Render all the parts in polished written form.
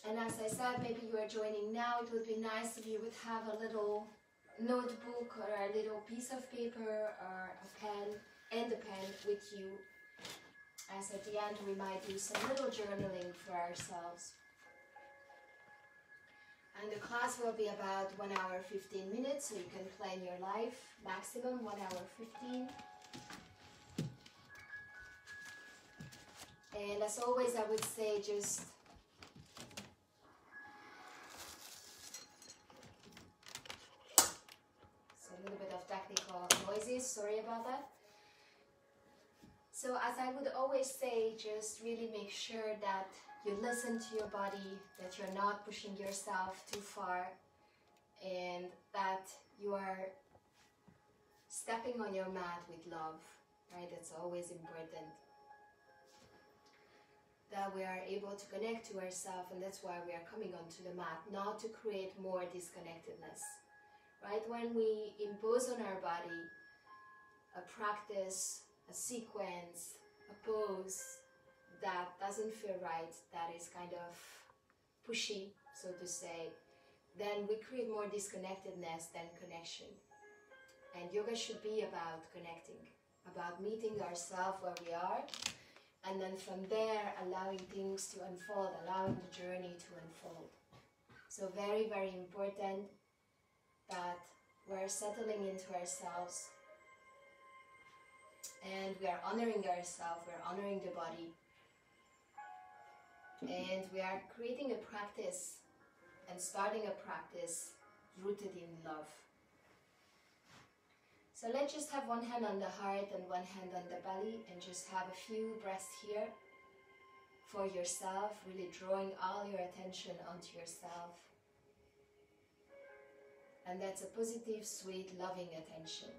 And as I said, maybe you are joining now, it would be nice if you would have a little notebook or a little piece of paper or a pen and a pen with you, as at the end we might do some little journaling for ourselves. And the class will be about 1 hour 15 minutes, so you can plan your life, maximum 1 hour 15. And as always, I would say just a little bit of technical noises, sorry about that. So as I would always say, just really make sure that you listen to your body, that you're not pushing yourself too far, and that you are stepping on your mat with love, right? That's always important. That we are able to connect to ourselves, and that's why we are coming onto the mat, not to create more disconnectedness. Right? When we impose on our body a practice, a sequence, a pose that doesn't feel right, that is kind of pushy, so to say, then we create more disconnectedness than connection. And yoga should be about connecting, about meeting ourselves where we are, and then from there allowing things to unfold, allowing the journey to unfold. So very, very important that we're settling into ourselves and we are honoring ourselves, we're honoring the body, and we are creating a practice and starting a practice rooted in love. So let's just have one hand on the heart and one hand on the belly and just have a few breaths here for yourself, really drawing all your attention onto yourself. And that's a positive, sweet, loving attention,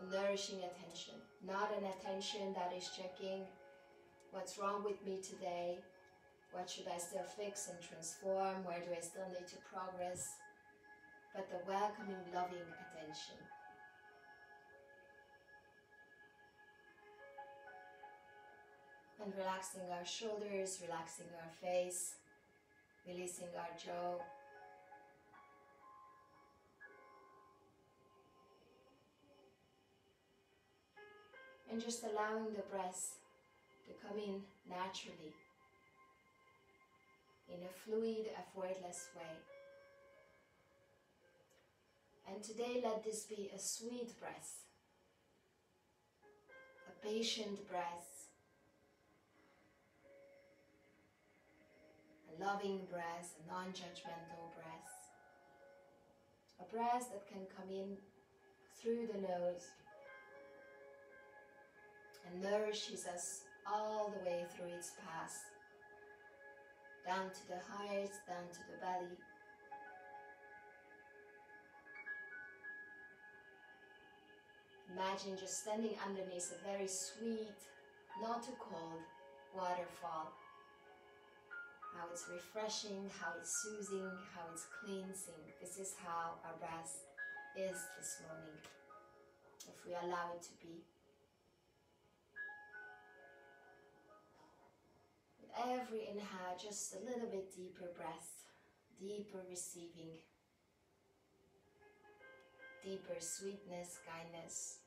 a nourishing attention, not an attention that is checking what's wrong with me today, what should I still fix and transform, where do I still need to progress, but the welcoming, loving attention. And relaxing our shoulders, relaxing our face, releasing our jaw. And just allowing the breath to come in naturally, in a fluid, effortless way. And today let this be a sweet breath, a patient breath, a loving breath, a non-judgmental breath, a breath that can come in through the nose and nourishes us all the way through its path, down to the heart, down to the belly. Imagine just standing underneath a very sweet, not too cold waterfall. How it's refreshing, how it's soothing, how it's cleansing. This is how our breath is this morning, if we allow it to be. With every inhale, just a little bit deeper breath, deeper receiving, deeper sweetness, kindness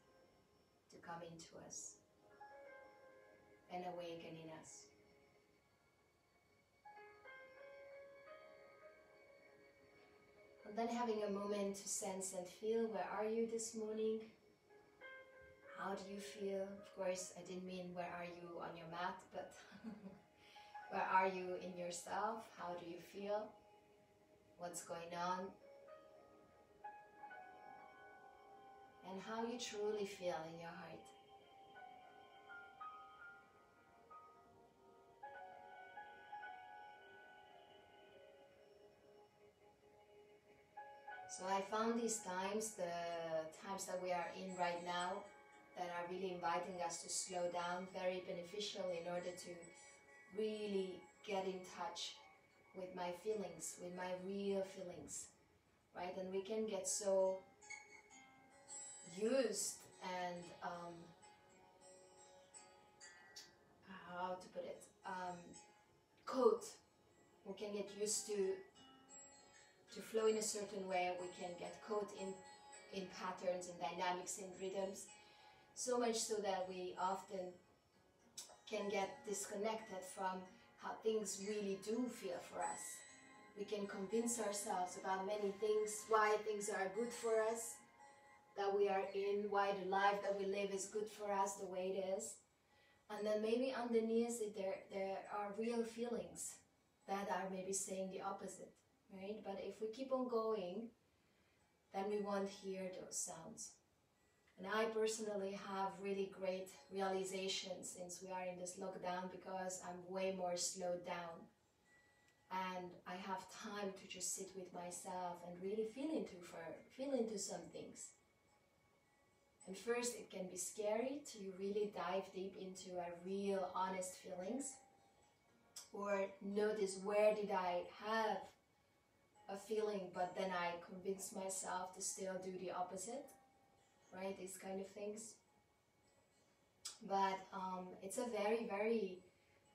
to come into us and awaken in us. And then having a moment to sense and feel, where are you this morning? How do you feel? Of course, I didn't mean where are you on your mat, but where are you in yourself? How do you feel? What's going on? And how you truly feel in your heart. So I found these times, the times that we are in right now, that are really inviting us to slow down, very beneficial in order to really get in touch with my feelings, with my real feelings, right? And we can get so used and, how to put it, caught we can get used to flow in a certain way. We can get caught in patterns and dynamics and rhythms, so much so that we often can get disconnected from how things really do feel for us. We can convince ourselves about many things, why things are good for us, that we are in, why the life that we live is good for us the way it is. And then maybe underneath it there are real feelings that are maybe saying the opposite, right? But if we keep on going, then we won't hear those sounds. And I personally have really great realizations since we are in this lockdown, because I'm way more slowed down. And I have time to just sit with myself and really feel into some things. And first, it can be scary to really dive deep into our real, honest feelings, or notice, where did I have a feeling, but then I convinced myself to still do the opposite, right? These kind of things. But it's a very, very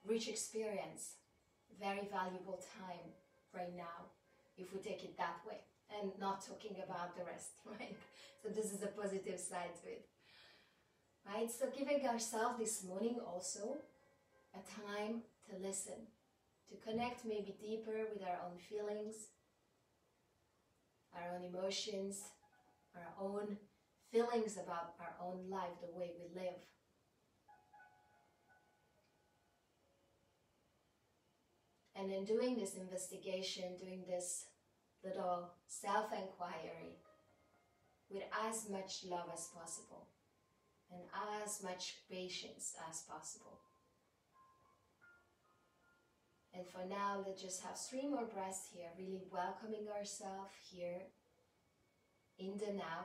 rich experience, very valuable time right now, if we take it that way, and not talking about the rest, right? So this is a positive side to it, right? So giving ourselves this morning also a time to listen, to connect maybe deeper with our own feelings, our own emotions, our own feelings about our own life, the way we live. And in doing this investigation, doing this little self-inquiry with as much love as possible and as much patience as possible. And for now, let's just have 3 more breaths here, really welcoming ourselves here in the now.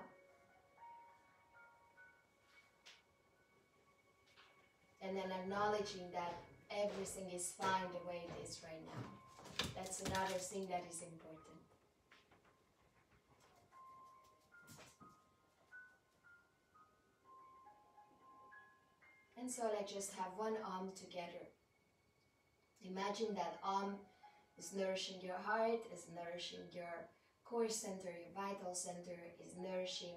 And then acknowledging that everything is fine the way it is right now. That's another thing that is important. And so let's just have one arm together. Imagine that arm is nourishing your heart, is nourishing your core center, your vital center, is nourishing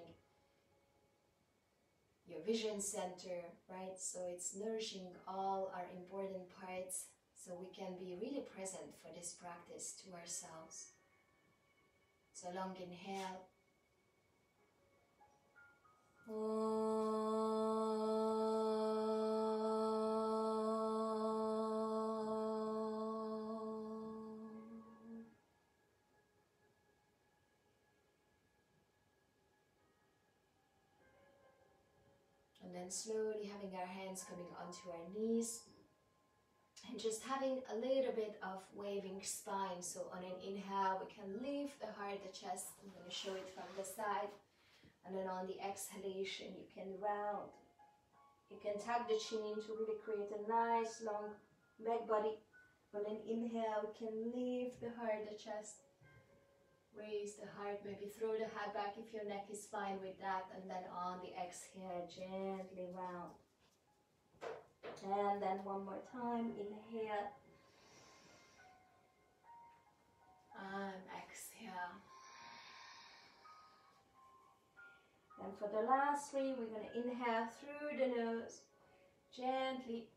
your vision center, right? So it's nourishing all our important parts, so we can be really present for this practice to ourselves. So long inhale. And then slowly having our hands coming onto our knees and just having a little bit of waving spine. So on an inhale, we can lift the heart, the chest. I'm going to show it from the side. And then on the exhalation, you can round. You can tuck the chin to really create a nice long back body. On an inhale, we can lift the heart, the chest. Raise the heart, maybe throw the head back if your neck is fine with that. And then on the exhale, gently round. And then one more time, inhale. And exhale. And for the last 3, we're going to inhale through the nose, gently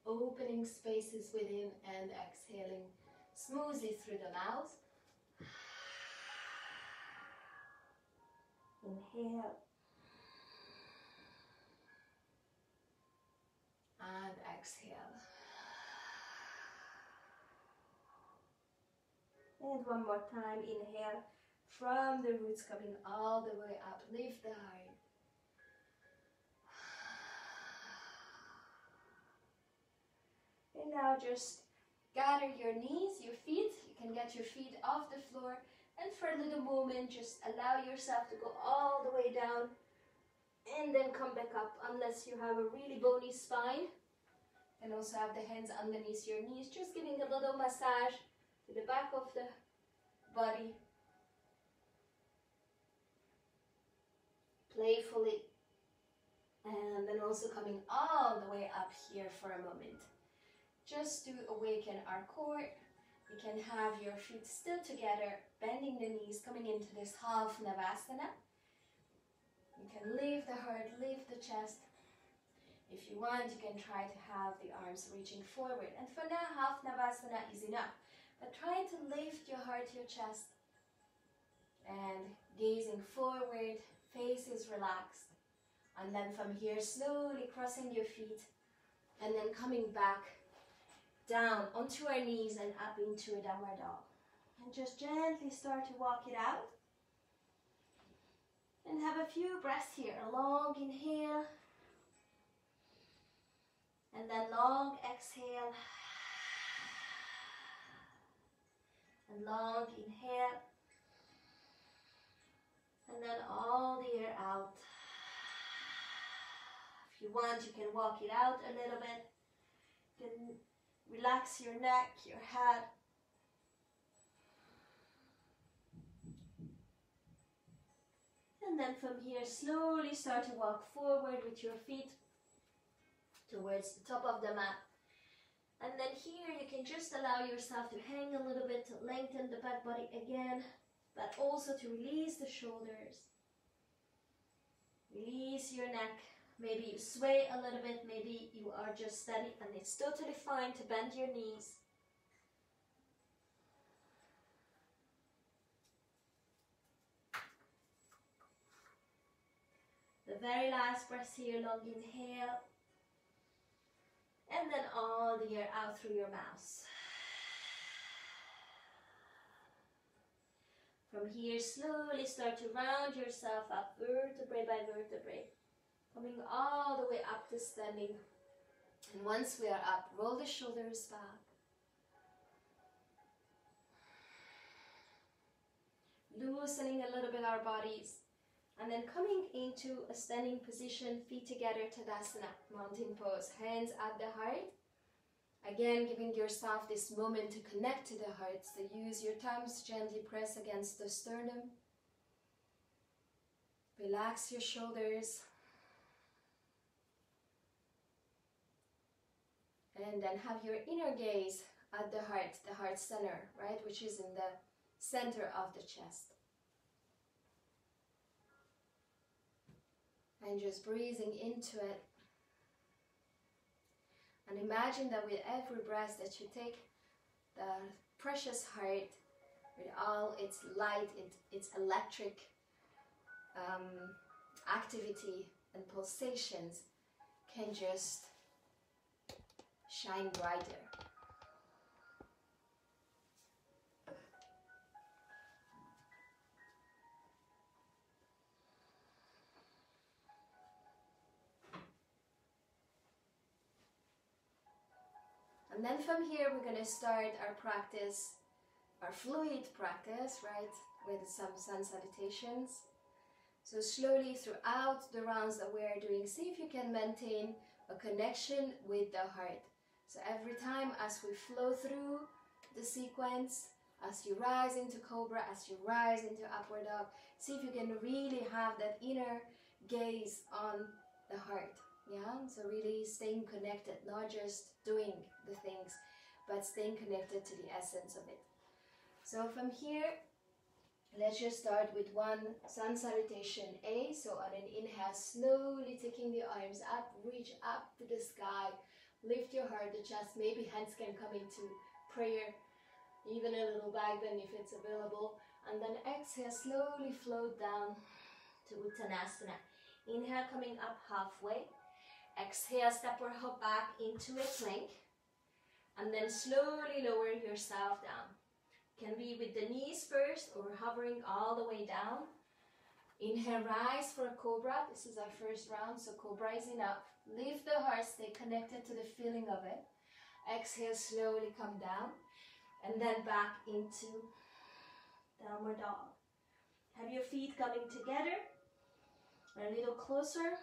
opening spaces within and exhaling smoothly through the mouth. Inhale. And exhale. And one more time, inhale. From the roots coming all the way up, lift the heart. And now just gather your knees, your feet. You can get your feet off the floor. And for a little moment, just allow yourself to go all the way down. And then come back up, unless you have a really bony spine. And also have the hands underneath your knees, just giving a little massage to the back of the body. Playfully. And then also coming all the way up here for a moment. Just to awaken our core You can have your feet still together, bending the knees, coming into this half Navasana. You can lift the heart, lift the chest. If you want, you can try to have the arms reaching forward. And for now, half Navasana is enough. But try to lift your heart, your chest. And gazing forward, face is relaxed. And then from here, slowly crossing your feet. And then coming back down onto our knees and up into a downward dog. And just gently start to walk it out. And have a few breaths here. A long inhale. And then long exhale. And long inhale. And then all the air out. If you want, you can walk it out a little bit. You can relax your neck, your head. And then from here, slowly start to walk forward with your feet towards the top of the mat. And then here, you can just allow yourself to hang a little bit, to lengthen the back body again, but also to release the shoulders. Release your neck. Maybe you sway a little bit, maybe you are just steady, and it's totally fine to bend your knees. The very last breath here, long inhale. And then all the air out through your mouth. From here, slowly start to round yourself up, vertebrae by vertebrae. Coming all the way up to standing. And once we are up, roll the shoulders back. Loosening a little bit our bodies. And then coming into a standing position, feet together, Tadasana, mountain pose, hands at the heart. Again, giving yourself this moment to connect to the heart. So use your thumbs, gently press against the sternum. Relax your shoulders. And then have your inner gaze at the heart center, right, which is in the center of the chest. And just breathing into it. And imagine that with every breath that you take, the precious heart, with all its light, its electric activity and pulsations, can just shine brighter. And then from here, we're going to start our practice, our fluid practice, right, with some sun salutations. So slowly throughout the rounds that we are doing, see if you can maintain a connection with the heart. So every time as we flow through the sequence, as you rise into Cobra, as you rise into Upward Dog, see if you can really have that inner gaze on the heart. Yeah, so really staying connected, not just doing the things, but staying connected to the essence of it. So from here, let's just start with one sun salutation A. So on an inhale, slowly taking the arms up, reach up to the sky, lift your heart, the chest, maybe hands can come into prayer, even a little back bend if it's available. And then exhale, slowly float down to Konasana. Inhale, coming up halfway. Exhale, step or hop back into a plank. And then slowly lower yourself down. Can be with the knees first or hovering all the way down. Inhale, rise for a Cobra. This is our first round, so Cobra is enough. Lift the heart, stay connected to the feeling of it. Exhale, slowly come down. And then back into Downward Dog. Have your feet coming together. A little closer.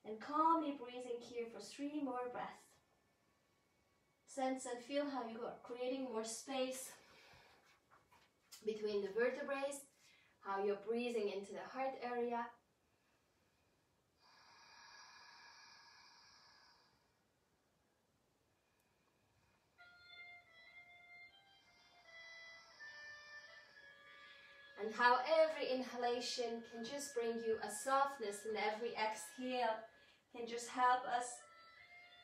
And calmly breathing here for 3 more breaths. Sense and feel how you are creating more space between the vertebrae, how you're breathing into the heart area. And how every inhalation can just bring you a softness, and every exhale can just help us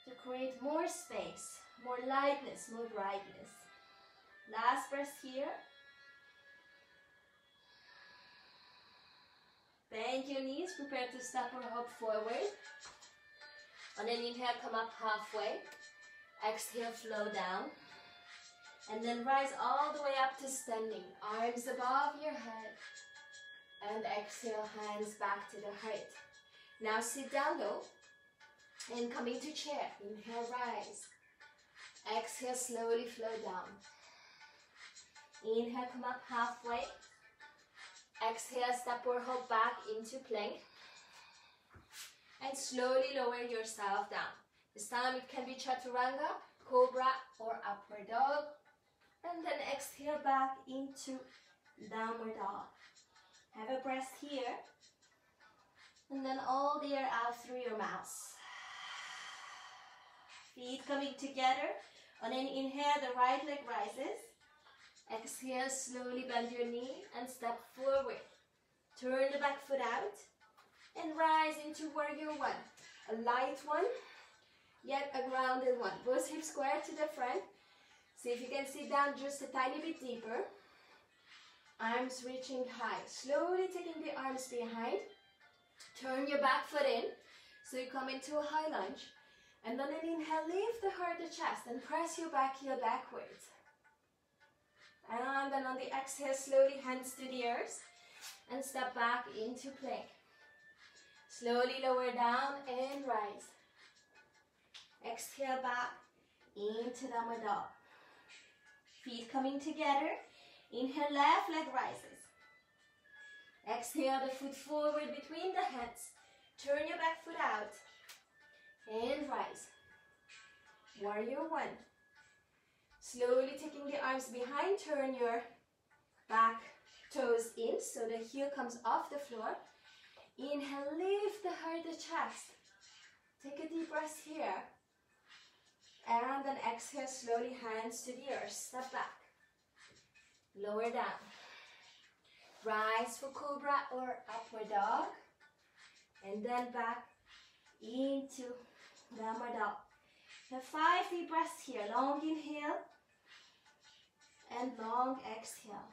to create more space, more lightness, more brightness. Last breath here. Bend your knees, prepare to step or hop forward. On an inhale, come up halfway. Exhale, flow down. And then rise all the way up to standing. Arms above your head. And exhale, hands back to the heart. Now sit down low. And come into chair. Inhale, rise. Exhale, slowly flow down. Inhale, come up halfway. Exhale, step or hop back into plank. And slowly lower yourself down. This time it can be chaturanga, cobra, or upward dog. And then exhale back into downward dog. Have a breath here. And then all the air out through your mouth. Feet coming together. On an inhale, the right leg rises. Exhale, slowly bend your knee and step forward. Turn the back foot out and rise into warrior one. A light one, yet a grounded one. Both hips square to the front. See if you can sit down just a tiny bit deeper. Arms reaching high. Slowly taking the arms behind. Turn your back foot in. So you come into a high lunge. And on an inhale, lift the heart, the chest, and press your back heel backwards. And then on the exhale, slowly hands to the earth and step back into plank. Slowly lower down and rise. Exhale back into downward dog. Feet coming together. Inhale, left leg rises. Exhale, the foot forward between the hands. Turn your back foot out and rise. Warrior one. Slowly taking the arms behind, turn your back toes in so the heel comes off the floor. Inhale, lift the heart, the chest. Take a deep breath here. And then exhale, slowly hands to the earth. Step back. Lower down. Rise for cobra or upward dog. And then back into downward dog. Have 5 deep breaths here. Long inhale and long exhale.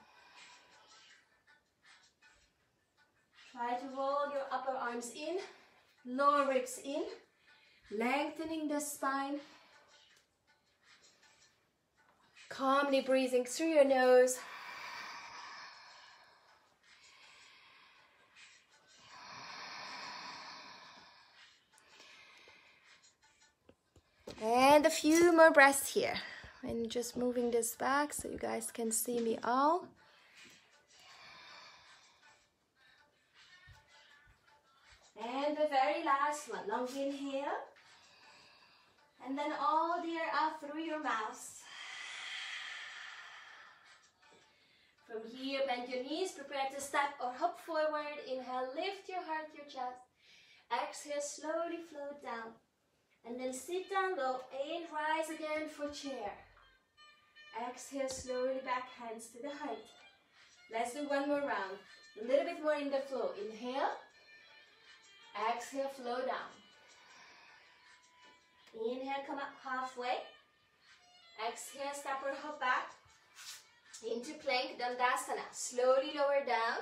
Try to roll your upper arms in, lower ribs in, lengthening the spine. Calmly breathing through your nose. And a few more breaths here. And just moving this back so you guys can see me all. And the very last one. Long inhale. And then all the air out through your mouth. From here, bend your knees. Prepare to step or hop forward. Inhale, lift your heart, your chest. Exhale, slowly float down. And then sit down low and rise again for chair. Exhale, slowly back, hands to the height. Let's do one more round. A little bit more in the flow. Inhale. Exhale, flow down. Inhale, come up halfway. Exhale, step or hop back. Into plank, Tadasana. Slowly lower down.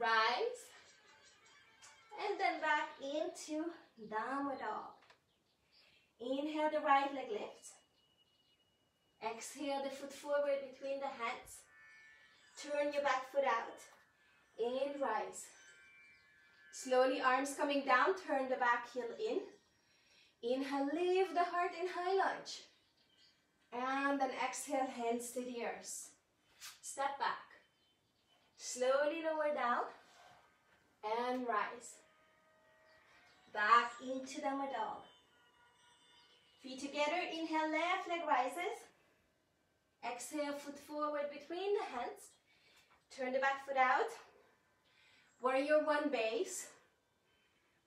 Rise. And then back into downward dog. Inhale, the right leg lifts. Exhale, the foot forward between the hands. Turn your back foot out. And rise. Slowly, arms coming down. Turn the back heel in. Inhale, lift the heart in high lunge. And then exhale, hands to the earth. Step back. Slowly lower down. And rise. Back into downward dog. Feet together, inhale, left leg rises. Exhale, foot forward between the hands. Turn the back foot out. Warrior one base.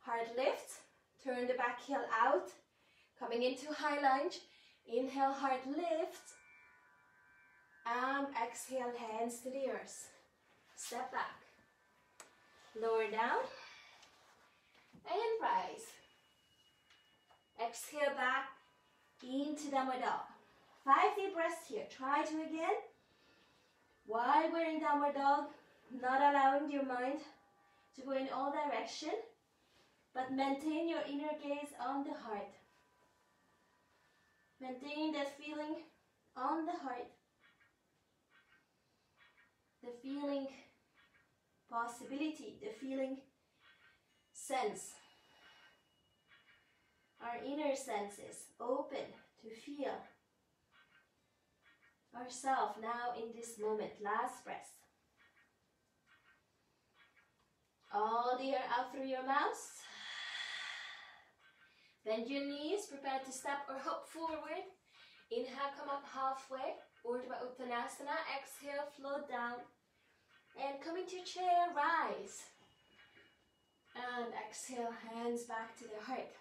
Heart lifts. Turn the back heel out. Coming into high lunge. Inhale, heart lifts. And exhale, hands to the earth. step back, lower down, and rise. Exhale back into downward dog. 5 deep breaths here. Try to again. While we're in downward dog, not allowing your mind to go in all direction, but maintain your inner gaze on the heart. Maintain that feeling on the heart. The feeling possibility, the feeling sense. Our inner senses open to feel ourselves now in this moment. Last breath. All the air out through your mouth. Bend your knees, prepare to step or hop forward. Inhale, come up halfway. Urdhva Uttanasana. Exhale, float down. And come into chair, rise. And exhale, hands back to the heart.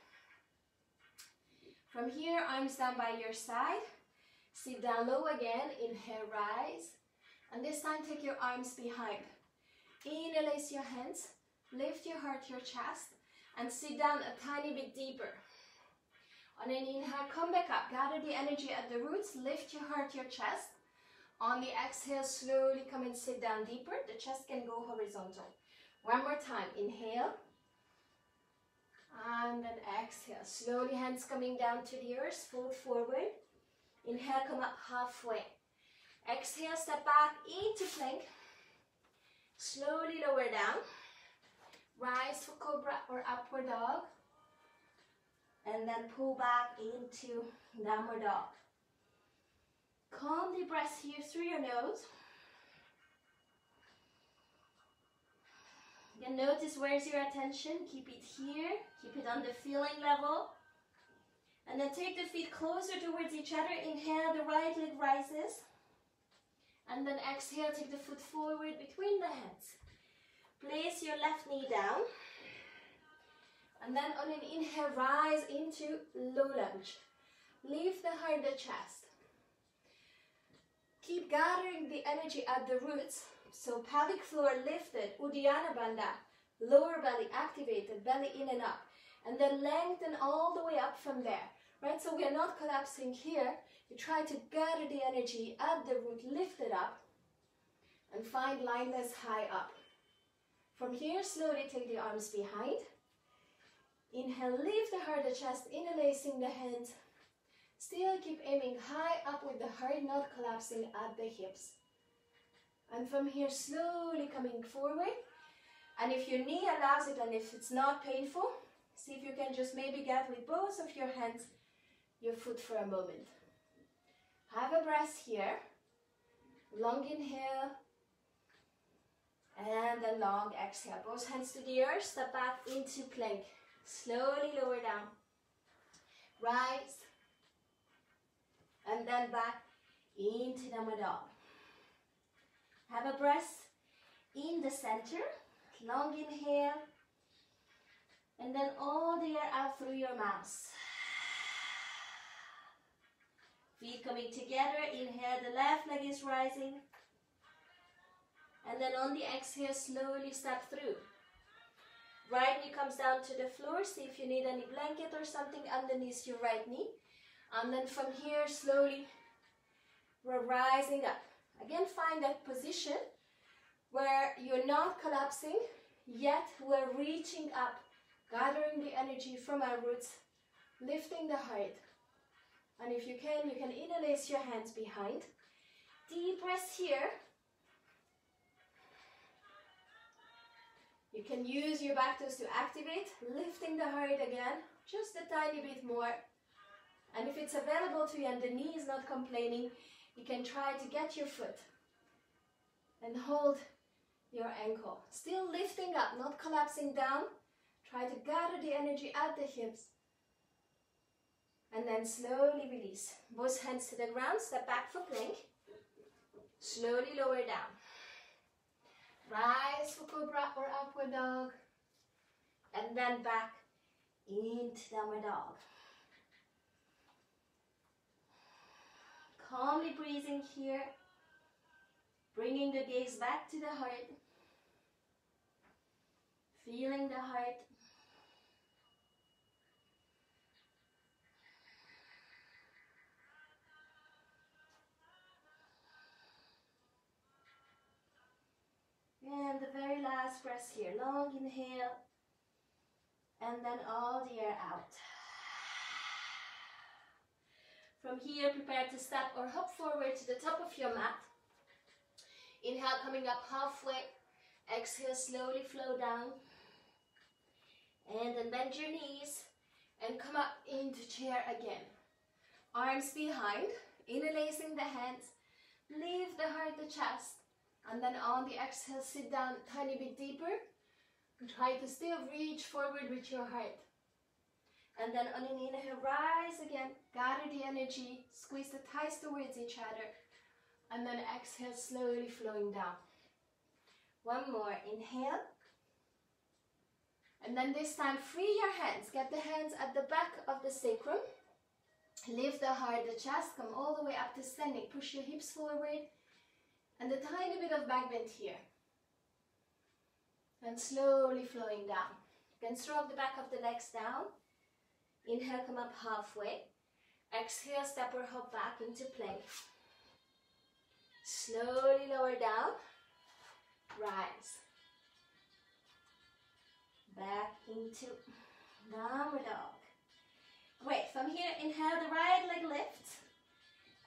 From here, arms down by your side. Sit down low again. Inhale, rise. And this time, take your arms behind. Interlace your hands. Lift your heart, your chest. And sit down a tiny bit deeper. On an inhale, come back up. Gather the energy at the roots. Lift your heart, your chest. On the exhale, slowly come and sit down deeper. The chest can go horizontal. One more time. Inhale. And then exhale. Slowly, hands coming down to the earth. Fold forward. Inhale, come up halfway. Exhale, step back into plank. Slowly lower down. Rise for cobra or upward dog. And then pull back into downward dog. Calmly breath here through your nose. Again, notice where's your attention. Keep it here. Keep it on the feeling level. And then take the feet closer towards each other. Inhale, the right leg rises. And then exhale, take the foot forward between the hands. Place your left knee down. And then on an inhale, rise into low lunge. Lift the heart, the chest. Keep gathering the energy at the roots. So pelvic floor lifted, Uddiyana Bandha. Lower belly activated, belly in and up. And then lengthen all the way up from there. Right, so we are not collapsing here. You try to gather the energy at the root, lift it up. And find lioness high up. From here, slowly take the arms behind. Inhale, lift the heart, the chest, interlacing the hands. Still keep aiming high up with the heart, not collapsing at the hips. And from here, slowly coming forward. And if your knee allows it and if it's not painful, see if you can just maybe get with both of your hands your foot for a moment. Have a breath here. Long inhale. And then long exhale. Both hands to the earth. Step back into plank. Slowly lower down. Rise. And then back into downward dog. Have a breath in the center. Long inhale. And then all the air out through your mouth. Feet coming together. Inhale, the left leg is rising. And then on the exhale, slowly step through. Right knee comes down to the floor. See if you need any blanket or something underneath your right knee. And then from here, slowly, we're rising up. Again, find that position where you're not collapsing, yet we're reaching up, gathering the energy from our roots, lifting the heart. And if you can interlace your hands behind. Deep breath here. You can use your back toes to activate, lifting the heart again, just a tiny bit more. And if it's available to you and the knee is not complaining, you can try to get your foot and hold your ankle. Still lifting up, not collapsing down. Try to gather the energy at the hips. And then slowly release. Both hands to the ground, step back for plank. Slowly lower down. Rise for cobra or upward dog. And then back into downward dog. Calmly breathing here. Bringing the gaze back to the heart. Feeling the heart. And the very last breath here. Long inhale. And then all the air out. From here, prepare to step or hop forward to the top of your mat. Inhale, coming up halfway. Exhale, slowly flow down. And then bend your knees and come up into chair again. Arms behind, interlacing the hands. Leave the heart, the chest. And then on the exhale, sit down a tiny bit deeper. And try to still reach forward with your heart. And then on an inhale, rise again. Gather the energy. Squeeze the thighs towards each other. And then exhale, slowly flowing down. One more. Inhale. And then this time, free your hands. Get the hands at the back of the sacrum. Lift the heart, the chest. Come all the way up to standing. Push your hips forward. And a tiny bit of back bend here. And slowly flowing down. You can stroke the back of the legs down. Inhale, come up halfway. Exhale, step or hop back into plank. Slowly lower down. Rise. Back into downward dog. Great. From here, inhale, the right leg lifts.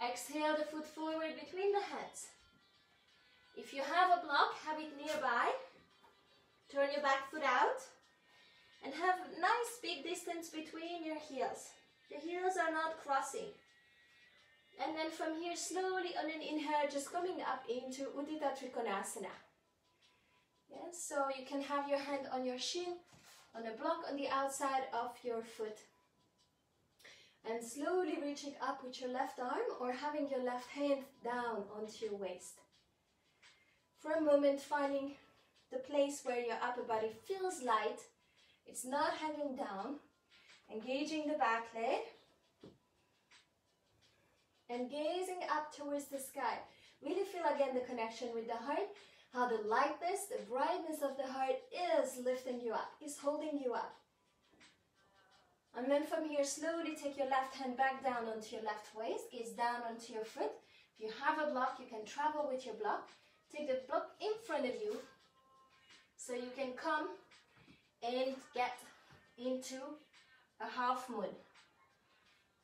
Exhale, the foot forward between the hands. If you have a block, have it nearby. Turn your back foot out. And have a nice big distance between your heels. The heels are not crossing. And then from here, slowly on an inhale, just coming up into Uddita Trikonasana. Yes, so you can have your hand on your shin, on a block on the outside of your foot. And slowly reaching up with your left arm or having your left hand down onto your waist. For a moment, finding the place where your upper body feels light. It's not hanging down. Engaging the back leg. And gazing up towards the sky. Really feel again the connection with the heart. How the lightness, the brightness of the heart is lifting you up, is holding you up. And then from here, slowly take your left hand back down onto your left waist, gaze down onto your foot. If you have a block, you can travel with your block. Take the block in front of you, so you can come and get into a half moon.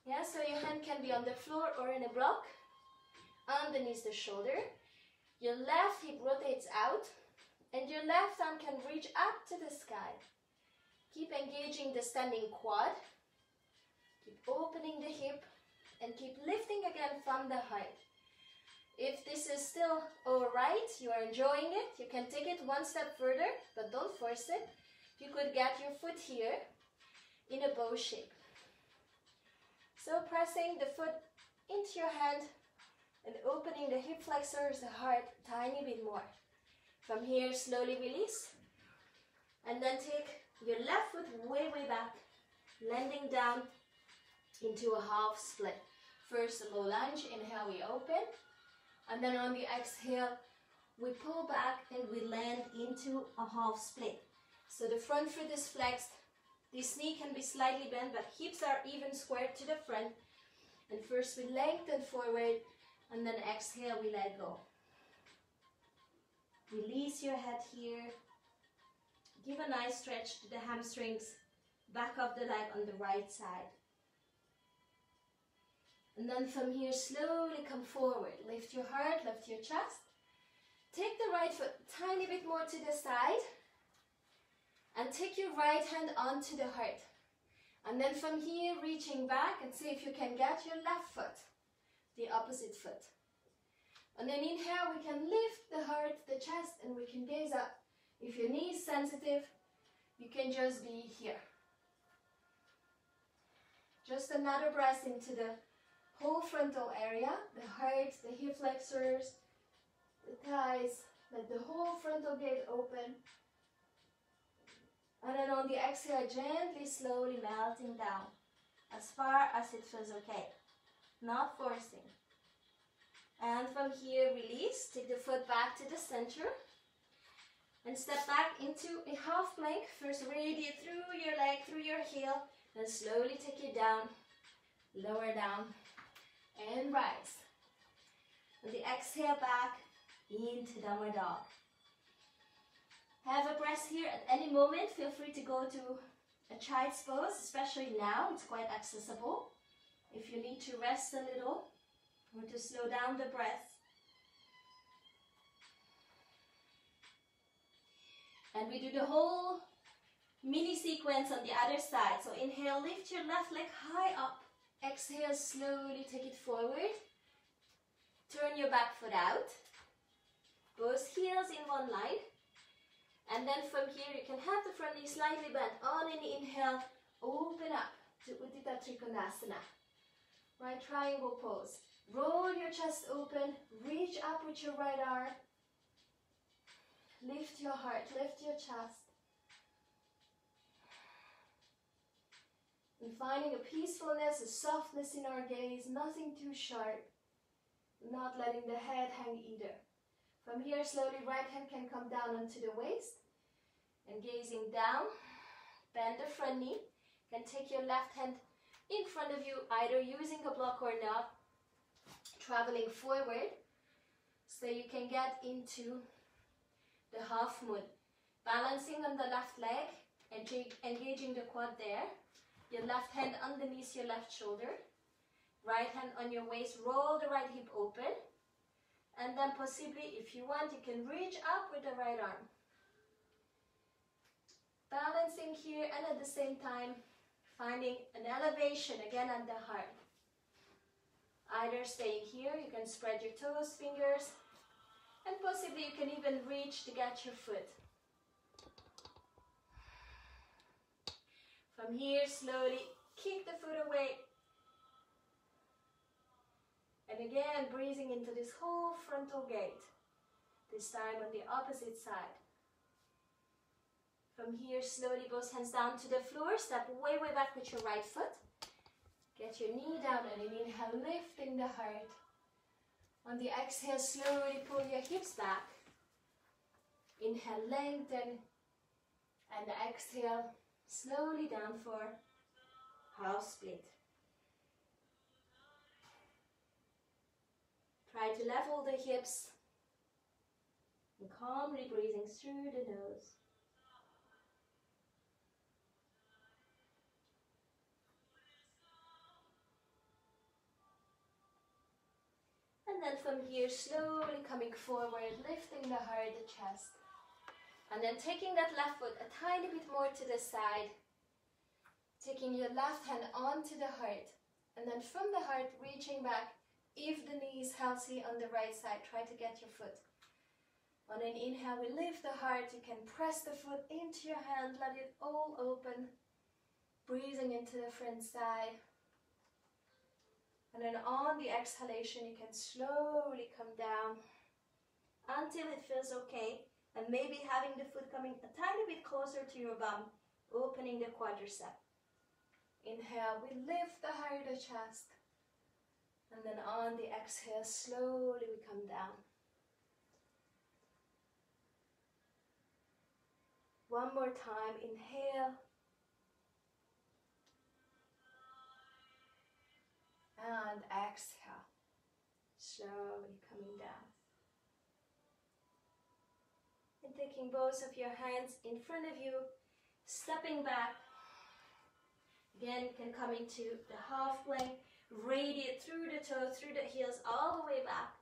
Yeah, so your hand can be on the floor or in a block, underneath the shoulder. Your left hip rotates out, and your left arm can reach up to the sky. Keep engaging the standing quad. Keep opening the hip, and keep lifting again from the heart. If this is still alright, you are enjoying it, you can take it one step further, but don't force it. You could get your foot here in a bow shape. So pressing the foot into your hand and opening the hip flexors, the heart, tiny bit more. From here, slowly release. And then take your left foot way, way back, landing down into a half split. First, a low lunge. Inhale, we open. And then on the exhale, we pull back and we land into a half split. So the front foot is flexed. This knee can be slightly bent, but hips are even squared to the front. And first we lengthen forward, and then exhale, we let go. Release your head here. Give a nice stretch to the hamstrings, back of the leg on the right side. And then from here, slowly come forward. Lift your heart, lift your chest. Take the right foot a tiny bit more to the side. And take your right hand onto the heart. And then from here, reaching back, and see if you can get your left foot, the opposite foot. On an inhale, we can lift the heart, the chest, and we can gaze up. If your knee is sensitive, you can just be here. Just another breath into the whole frontal area, the heart, the hip flexors, the thighs. Let the whole frontal gate open. And then on the exhale, gently, slowly melting down as far as it feels okay. Not forcing. And from here, release. Take the foot back to the center. And step back into a half plank. First radiate through your leg, through your heel. Then slowly take it down, lower down, and rise. And the exhale back into downward dog. Have a breath here at any moment. Feel free to go to a child's pose, especially now. It's quite accessible. If you need to rest a little or to slow down the breath. And we do the whole mini sequence on the other side. So inhale, lift your left leg high up. Exhale, slowly take it forward. Turn your back foot out. Both heels in one line. And then from here, you can have the front knee slightly bent. On an inhale, open up to Uttita Trikonasana. Right triangle pose. Roll your chest open. Reach up with your right arm. Lift your heart, lift your chest. And finding a peacefulness, a softness in our gaze, nothing too sharp. Not letting the head hang either. From here, slowly right hand can come down onto the waist. And gazing down, bend the front knee. Can take your left hand in front of you, either using a block or not. Traveling forward, so you can get into the half moon. Balancing on the left leg, and engaging the quad there. Your left hand underneath your left shoulder. Right hand on your waist, roll the right hip open. And then possibly, if you want, you can reach up with the right arm. Balancing here and at the same time, finding an elevation again at the heart. Either staying here, you can spread your toes, fingers, and possibly you can even reach to get your foot. From here, slowly kick the foot away. And again, breathing into this whole frontal gate. This time on the opposite side. From here, slowly both hands down to the floor. Step way back with your right foot. Get your knee down and inhale, lifting the heart. On the exhale, slowly pull your hips back. Inhale, lengthen. And exhale, slowly down for half split. Try to level the hips. And calmly breathing through the nose. And then from here, slowly coming forward, lifting the heart, the chest. And then taking that left foot a tiny bit more to the side. Taking your left hand onto the heart. And then from the heart, reaching back. If the knee is healthy on the right side, try to get your foot. On an inhale, we lift the heart. You can press the foot into your hand, let it all open. Breathing into the front side. And then on the exhalation, you can slowly come down until it feels okay. And maybe having the foot coming a tiny bit closer to your bum, opening the quadricep. Inhale, we lift the heart, the chest. And then on the exhale, slowly we come down. One more time, inhale. And exhale, slowly coming down. And taking both of your hands in front of you, stepping back. Again, you can come into the half plank, radiate through the toes, through the heels, all the way back.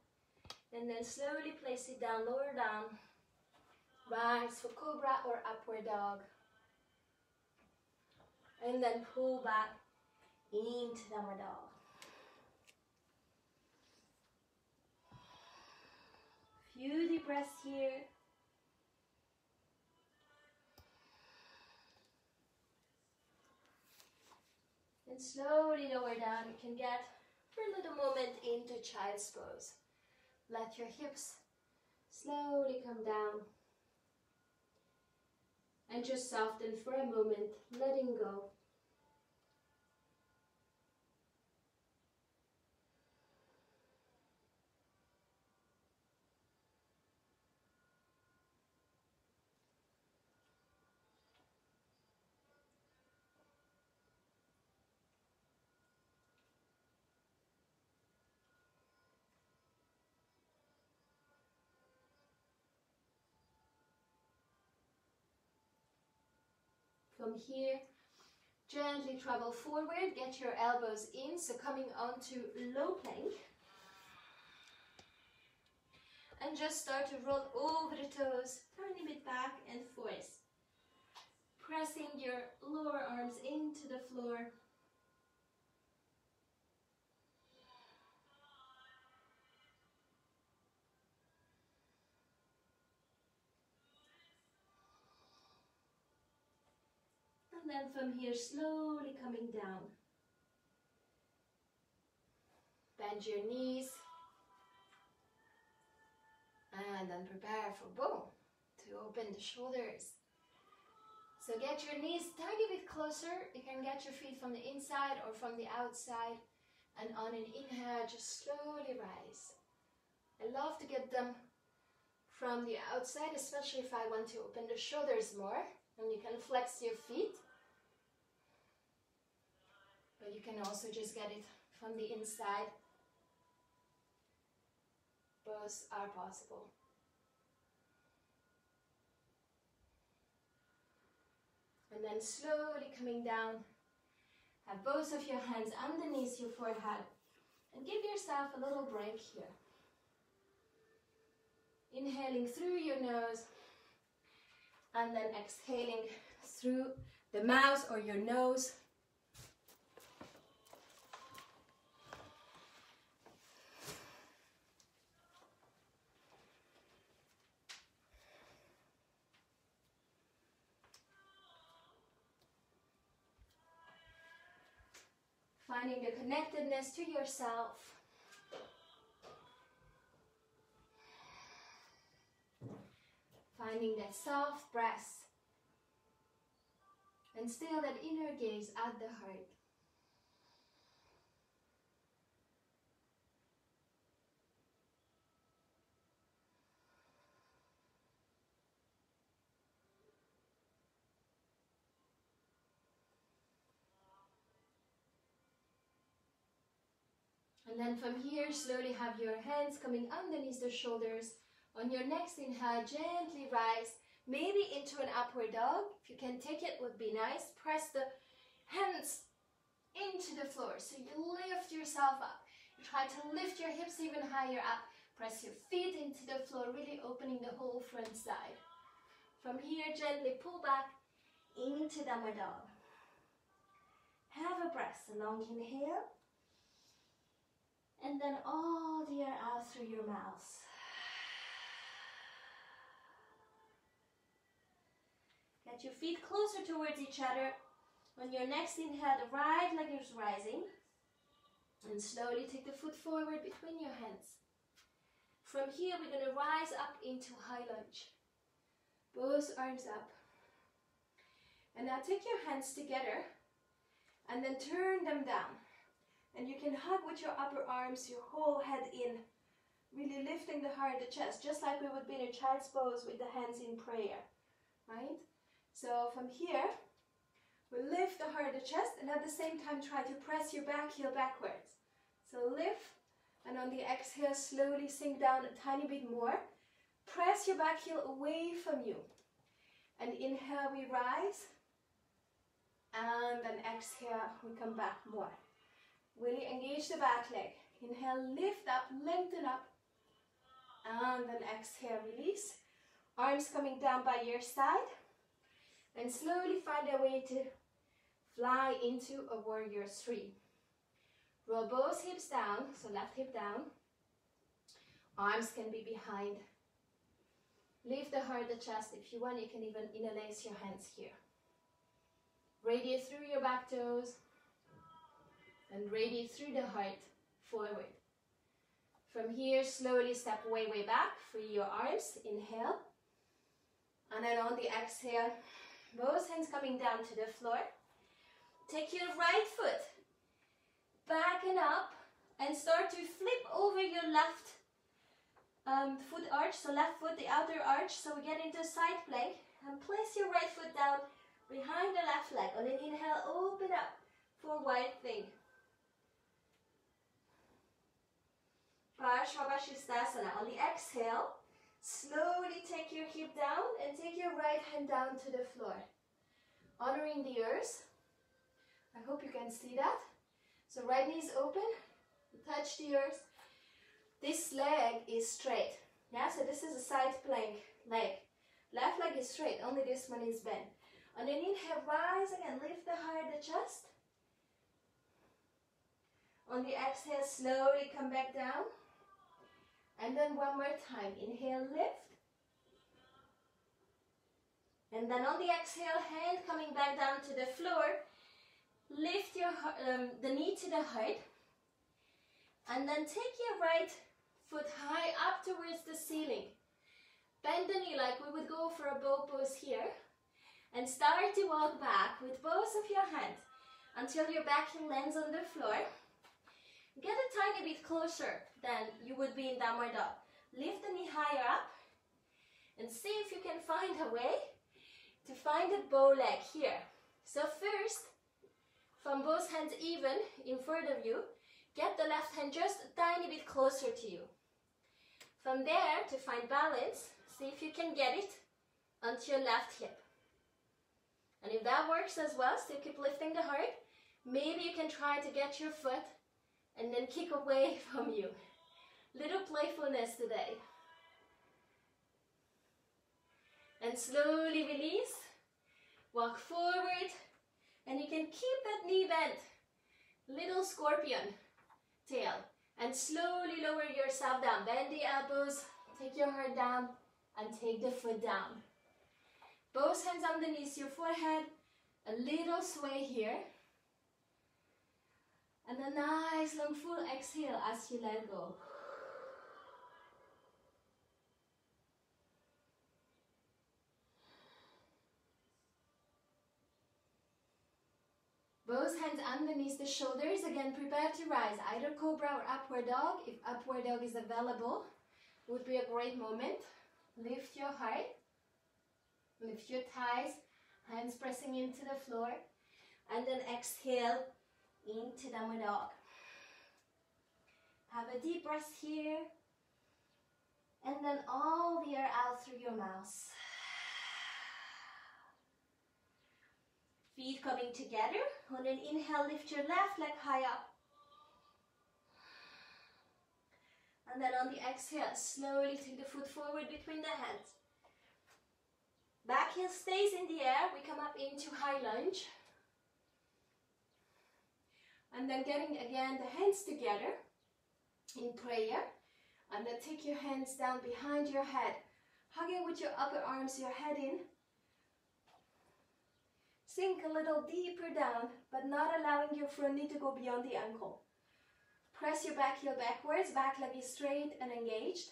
And then slowly place it down, lower down. Rise for cobra or upward dog. And then pull back into downward dog. Few deep breaths here. And slowly lower down. You can get for a little moment into child's pose. Let your hips slowly come down. And just soften for a moment, letting go. From here, gently travel forward, get your elbows in, so coming onto low plank. And just start to roll over the toes, tiny bit back and forth. Pressing your lower arms into the floor. And then from here, slowly coming down. Bend your knees. And then prepare for boom, to open the shoulders. So get your knees a tiny bit closer. You can get your feet from the inside or from the outside. And on an inhale, just slowly rise. I love to get them from the outside, especially if I want to open the shoulders more. And you can flex your feet. But you can also just get it from the inside. Both are possible. And then slowly coming down, have both of your hands underneath your forehead and give yourself a little break here. Inhaling through your nose and then exhaling through the mouth or your nose. Finding the connectedness to yourself. Finding that soft breath. And still that inner gaze at the heart. And then from here, slowly have your hands coming underneath the shoulders. On your next inhale, gently rise, maybe into an upward dog. If you can take it, would be nice. Press the hands into the floor. So you lift yourself up. You try to lift your hips even higher up. Press your feet into the floor, really opening the whole front side. From here, gently pull back into downward dog. Have a breath, a long inhale. And then all the air out through your mouth. Get your feet closer towards each other. On your next inhale, the right leg is rising. And slowly take the foot forward between your hands. From here, we're going to rise up into high lunge. Both arms up. And now take your hands together. And then turn them down. And you can hug with your upper arms, your whole head in, really lifting the heart, the chest, just like we would be in a child's pose with the hands in prayer, right? So from here, we lift the heart, the chest, and at the same time try to press your back heel backwards. So lift, and on the exhale, slowly sink down a tiny bit more. Press your back heel away from you. And inhale, we rise, and then exhale, we come back more. Really engage the back leg. Inhale, lift up, lengthen up. And then exhale, release. Arms coming down by your side. And slowly find a way to fly into a warrior three. Roll both hips down, so left hip down. Arms can be behind. Lift the heart, the chest. If you want, you can even interlace your hands here. Radiate through your back toes. And radiate through the heart, forward. From here, slowly step way, way back. Free your arms, inhale. And then on the exhale, both hands coming down to the floor. Take your right foot back and up. And start to flip over your left foot arch. So left foot, the outer arch. So we get into side plank. And place your right foot down behind the left leg. On an inhale, open up for wide thing. Tadasana. On the exhale, slowly take your hip down and take your right hand down to the floor. honoring the earth. I hope you can see that. So right knee is open, touch the earth. This leg is straight. Yeah, so this is a side plank leg. Left leg is straight, only this one is bent. On an inhale, rise again, lift the heart, the chest. On the exhale, slowly come back down. And then one more time, inhale, lift. And then on the exhale, hand coming back down to the floor. Lift your the knee to the heart. And then take your right foot high up towards the ceiling. Bend the knee like we would go for a bow pose here. And start to walk back with both of your hands until your back heel lands on the floor. Get a tiny bit closer than you would be in downward dog. Lift the knee higher up and see if you can find a way to find a bow leg here. So first, from both hands even in front of you, get the left hand just a tiny bit closer to you. From there, to find balance, see if you can get it onto your left hip. And if that works as well, still keep lifting the heart. Maybe you can try to get your foot and then kick away from you. Little playfulness today. And slowly release. Walk forward. And you can keep that knee bent. Little scorpion tail. And slowly lower yourself down. Bend the elbows. Take your heart down. And take the foot down. Both hands underneath your forehead. A little sway here. And a nice long full exhale as you let go. Both hands underneath the shoulders. Again, prepare to rise. Either cobra or upward dog. If upward dog is available, would be a great moment. Lift your heart. Lift your thighs. Hands pressing into the floor. And then exhale into downward dog. Have a deep breath here. And then all the air out through your mouth. Feet coming together. On an inhale, lift your left leg high up. And then on the exhale, slowly take the foot forward between the hands. Back heel stays in the air. We come up into high lunge. And then getting again the hands together in prayer. And then take your hands down behind your head. Hugging with your upper arms, your head in. Sink a little deeper down, but not allowing your front knee to go beyond the ankle. Press your back heel backwards, back leg is straight and engaged.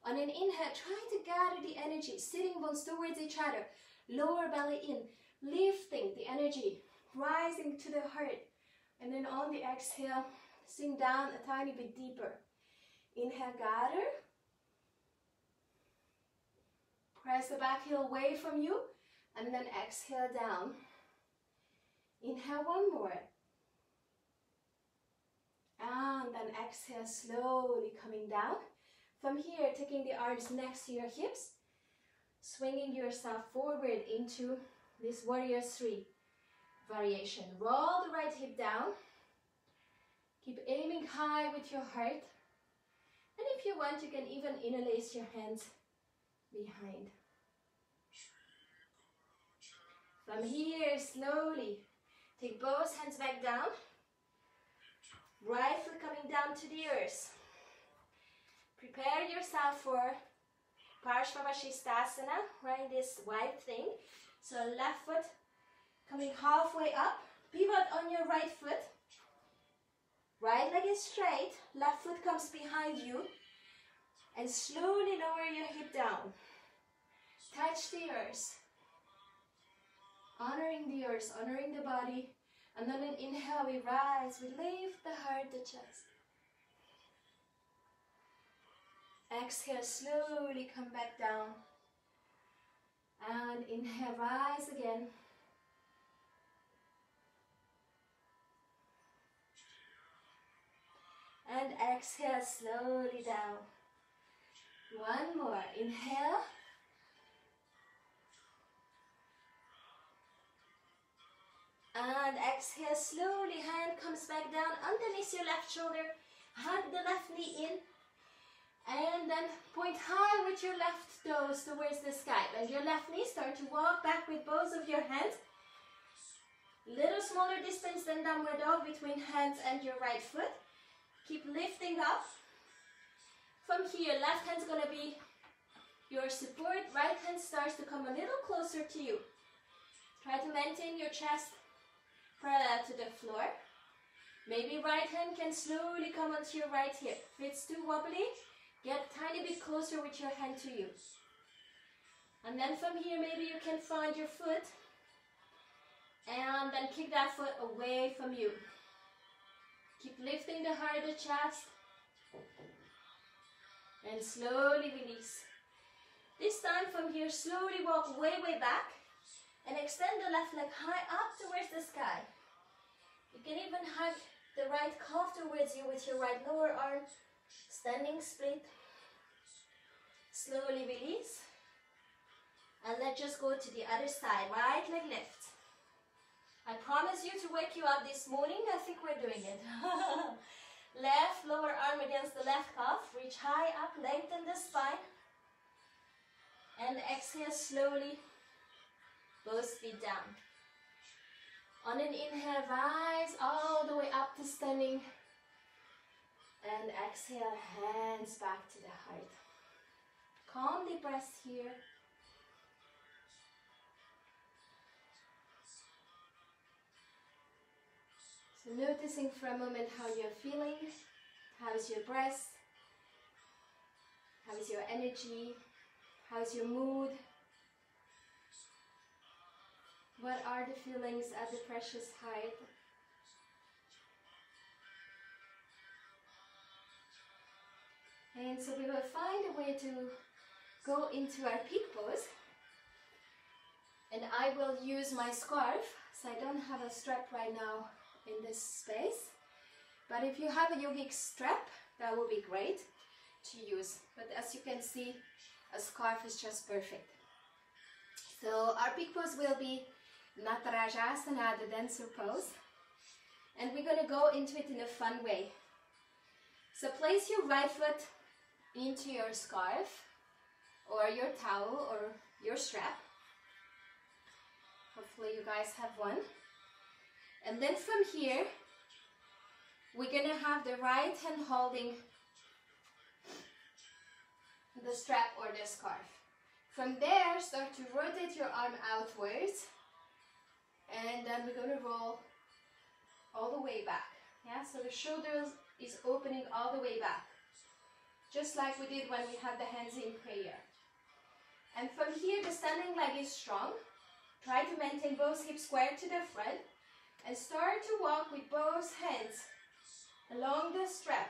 On an inhale, try to gather the energy, sitting bones towards each other. Lower belly in, lifting the energy, rising to the heart. And then on the exhale, sink down a tiny bit deeper. Inhale, gather. Press the back heel away from you. And then exhale down. Inhale one more. And then exhale, slowly coming down. From here, taking the arms next to your hips. Swinging yourself forward into this warrior 3 variation. Roll the right hip down. Keep aiming high with your heart. And if you want, you can even interlace your hands behind. From here, slowly, take both hands back down. Right foot coming down to the earth. Prepare yourself for Parshvavashisthasana, right? This wide thing. So left foot coming halfway up. Pivot on your right foot. Right leg is straight. Left foot comes behind you. And slowly lower your hip down. Touch the earth. Honoring the earth, honoring the body. And then an inhale, we rise, we lift the heart, the chest. Exhale, slowly come back down. And inhale, rise again. And exhale, slowly down. One more, inhale. And exhale, slowly, hand comes back down underneath your left shoulder. Hug the left knee in. And then point high with your left toes towards the sky. Bend your left knee, start to walk back with both of your hands. Little smaller distance than downward dog between hands and your right foot. Keep lifting up. From here, left hand's gonna be your support. Right hand starts to come a little closer to you. Try to maintain your chest parallel to the floor. Maybe right hand can slowly come onto your right hip. If it's too wobbly, get a tiny bit closer with your hand to you. And then from here, maybe you can find your foot and then kick that foot away from you. Keep lifting the heart, the chest, and slowly release. This time from here, slowly walk way, way back and extend the left leg high up towards the sky. You can even hug the right calf towards you with your right lower arm, standing split. Slowly release. And let's just go to the other side. Right leg lift. I promise you to wake you up this morning. I think we're doing it. Left lower arm against the left calf. Reach high up, lengthen the spine. And exhale slowly. Both feet down. On an inhale, rise all the way up to standing. And exhale, hands back to the heart. Calmly breath here. So noticing for a moment how you're feeling. How is your breath? How is your energy? How is your mood? What are the feelings at the precious heart? And so we will find a way to go into our peak pose. And I will use my scarf, so I don't have a strap right now in this space. But if you have a yogic strap, that would be great to use. But as you can see, a scarf is just perfect. So our peak pose will be Navasana, the dancer pose. And we're going to go into it in a fun way. So place your right foot into your scarf or your towel or your strap. Hopefully you guys have one. And then from here, we're going to have the right hand holding the strap or the scarf. From there, start to rotate your arm outwards. And then we're going to roll all the way back. Yeah, so the shoulders is opening all the way back. Just like we did when we had the hands in prayer. And from here, the standing leg is strong. Try to maintain both hips square to the front. And start to walk with both hands along the strap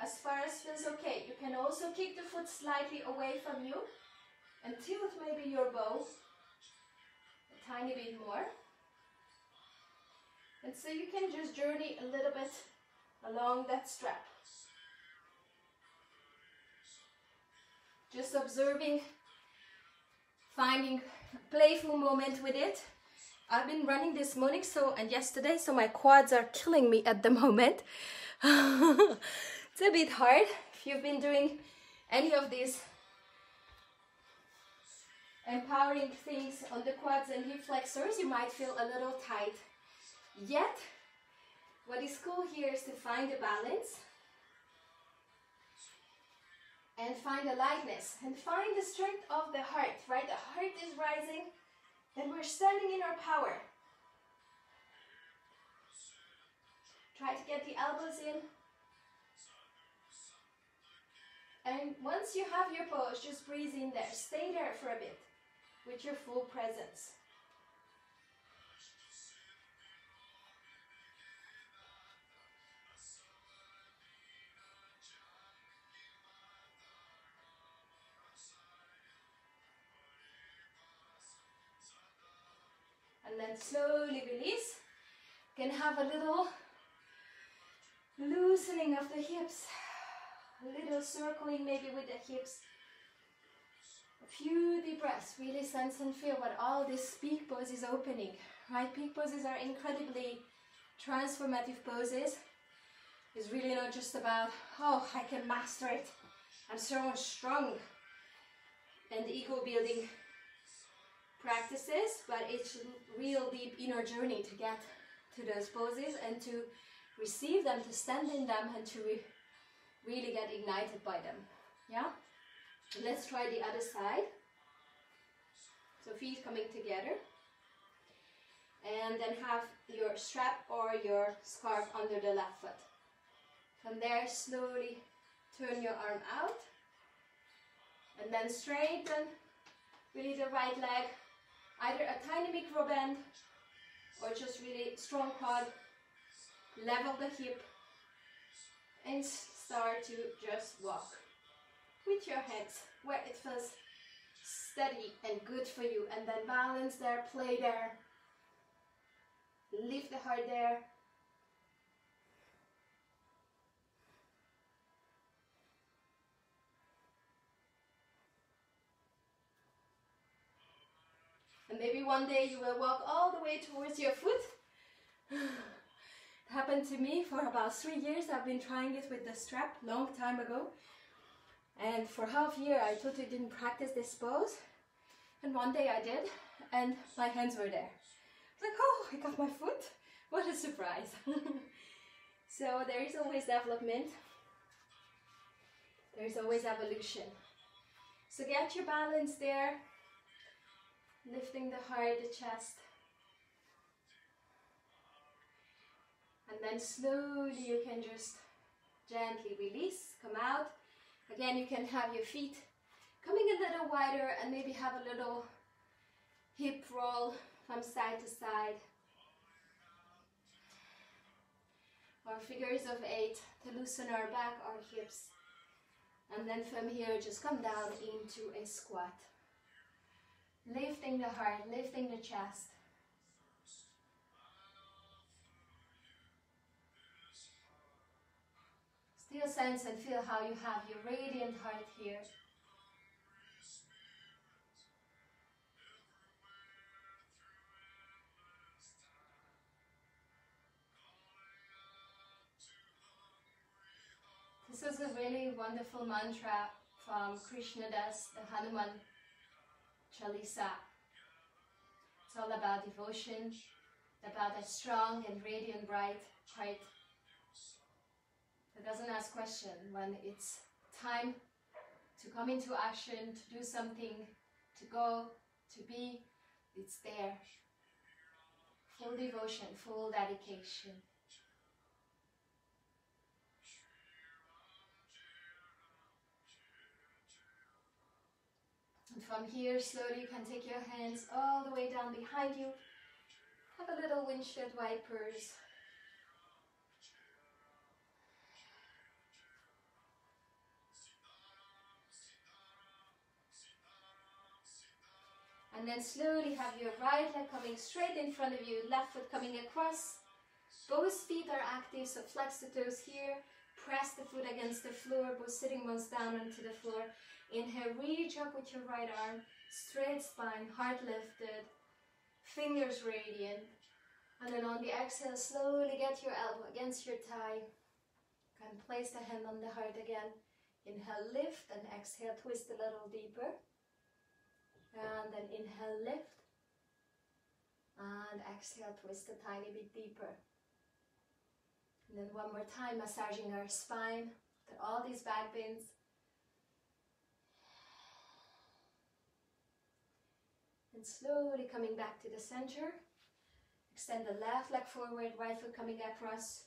as far as feels okay. You can also kick the foot slightly away from you and tilt maybe your bow a tiny bit more. And so you can just journey a little bit along that strap. Just observing, finding a playful moment with it. I've been running this morning and yesterday, so my quads are killing me at the moment. It's a bit hard. If you've been doing any of these empowering things on the quads and hip flexors, you might feel a little tight. Yet, what is cool here is to find a balance and find a lightness and find the strength of the heart, right? The heart is rising. And we're standing in our power. Try to get the elbows in. And once you have your pose, just breathe in there. Stay there for a bit with your full presence. And then slowly release. You can have a little loosening of the hips. A little circling maybe with the hips. A few deep breaths. Really sense and feel what all this peak pose is opening. right? Peak poses are incredibly transformative poses. It's really not just about, oh, I can master it, I'm so strong, and ego building practices, but it's a real deep inner journey to get to those poses and to receive them, to stand in them, and to really get ignited by them. Yeah? Let's try the other side. So feet coming together. And then have your strap or your scarf under the left foot. From there, slowly turn your arm out. And then straighten really the right leg. Either a tiny micro bend or just really strong quad. Level the hip. And start to just walk with your hands where it feels steady and good for you. And then balance there, play there. Lift the heart there. And maybe one day you will walk all the way towards your foot. It happened to me for about 3 years. I've been trying it with the strap long time ago. And for half a year I totally didn't practice this pose. And one day I did, and my hands were there. Like, oh, I got my foot. What a surprise. So there is always development. There is always evolution. So get your balance there. Lifting the heart, the chest. And then slowly you can just gently release, come out. Again, you can have your feet coming a little wider and maybe have a little hip roll from side to side. Or figures of 8 to loosen our back, our hips. And then from here, just come down into a squat. Lifting the heart, lifting the chest. Still sense and feel how you have your radiant heart here. This is a really wonderful mantra from Krishnadas, the Hanuman Chalisa. It's all about devotion, about a strong and radiant bright heart that doesn't ask question when it's time to come into action, to do something, to go, to be. It's there. Full devotion, full dedication. And from here, slowly you can take your hands all the way down behind you. Have a little windshield wipers. And then slowly have your right leg coming straight in front of you, left foot coming across. Both feet are active, so flex the toes here. Press the foot against the floor, both sitting bones down onto the floor. Inhale, reach up with your right arm, straight spine, heart lifted, fingers radiant. And then on the exhale, slowly get your elbow against your thigh. And place the hand on the heart again. Inhale, lift, and exhale, twist a little deeper. And then inhale, lift. And exhale, twist a tiny bit deeper. And then one more time, massaging our spine, all these back bends. And slowly coming back to the center. Extend the left leg forward, right foot coming across.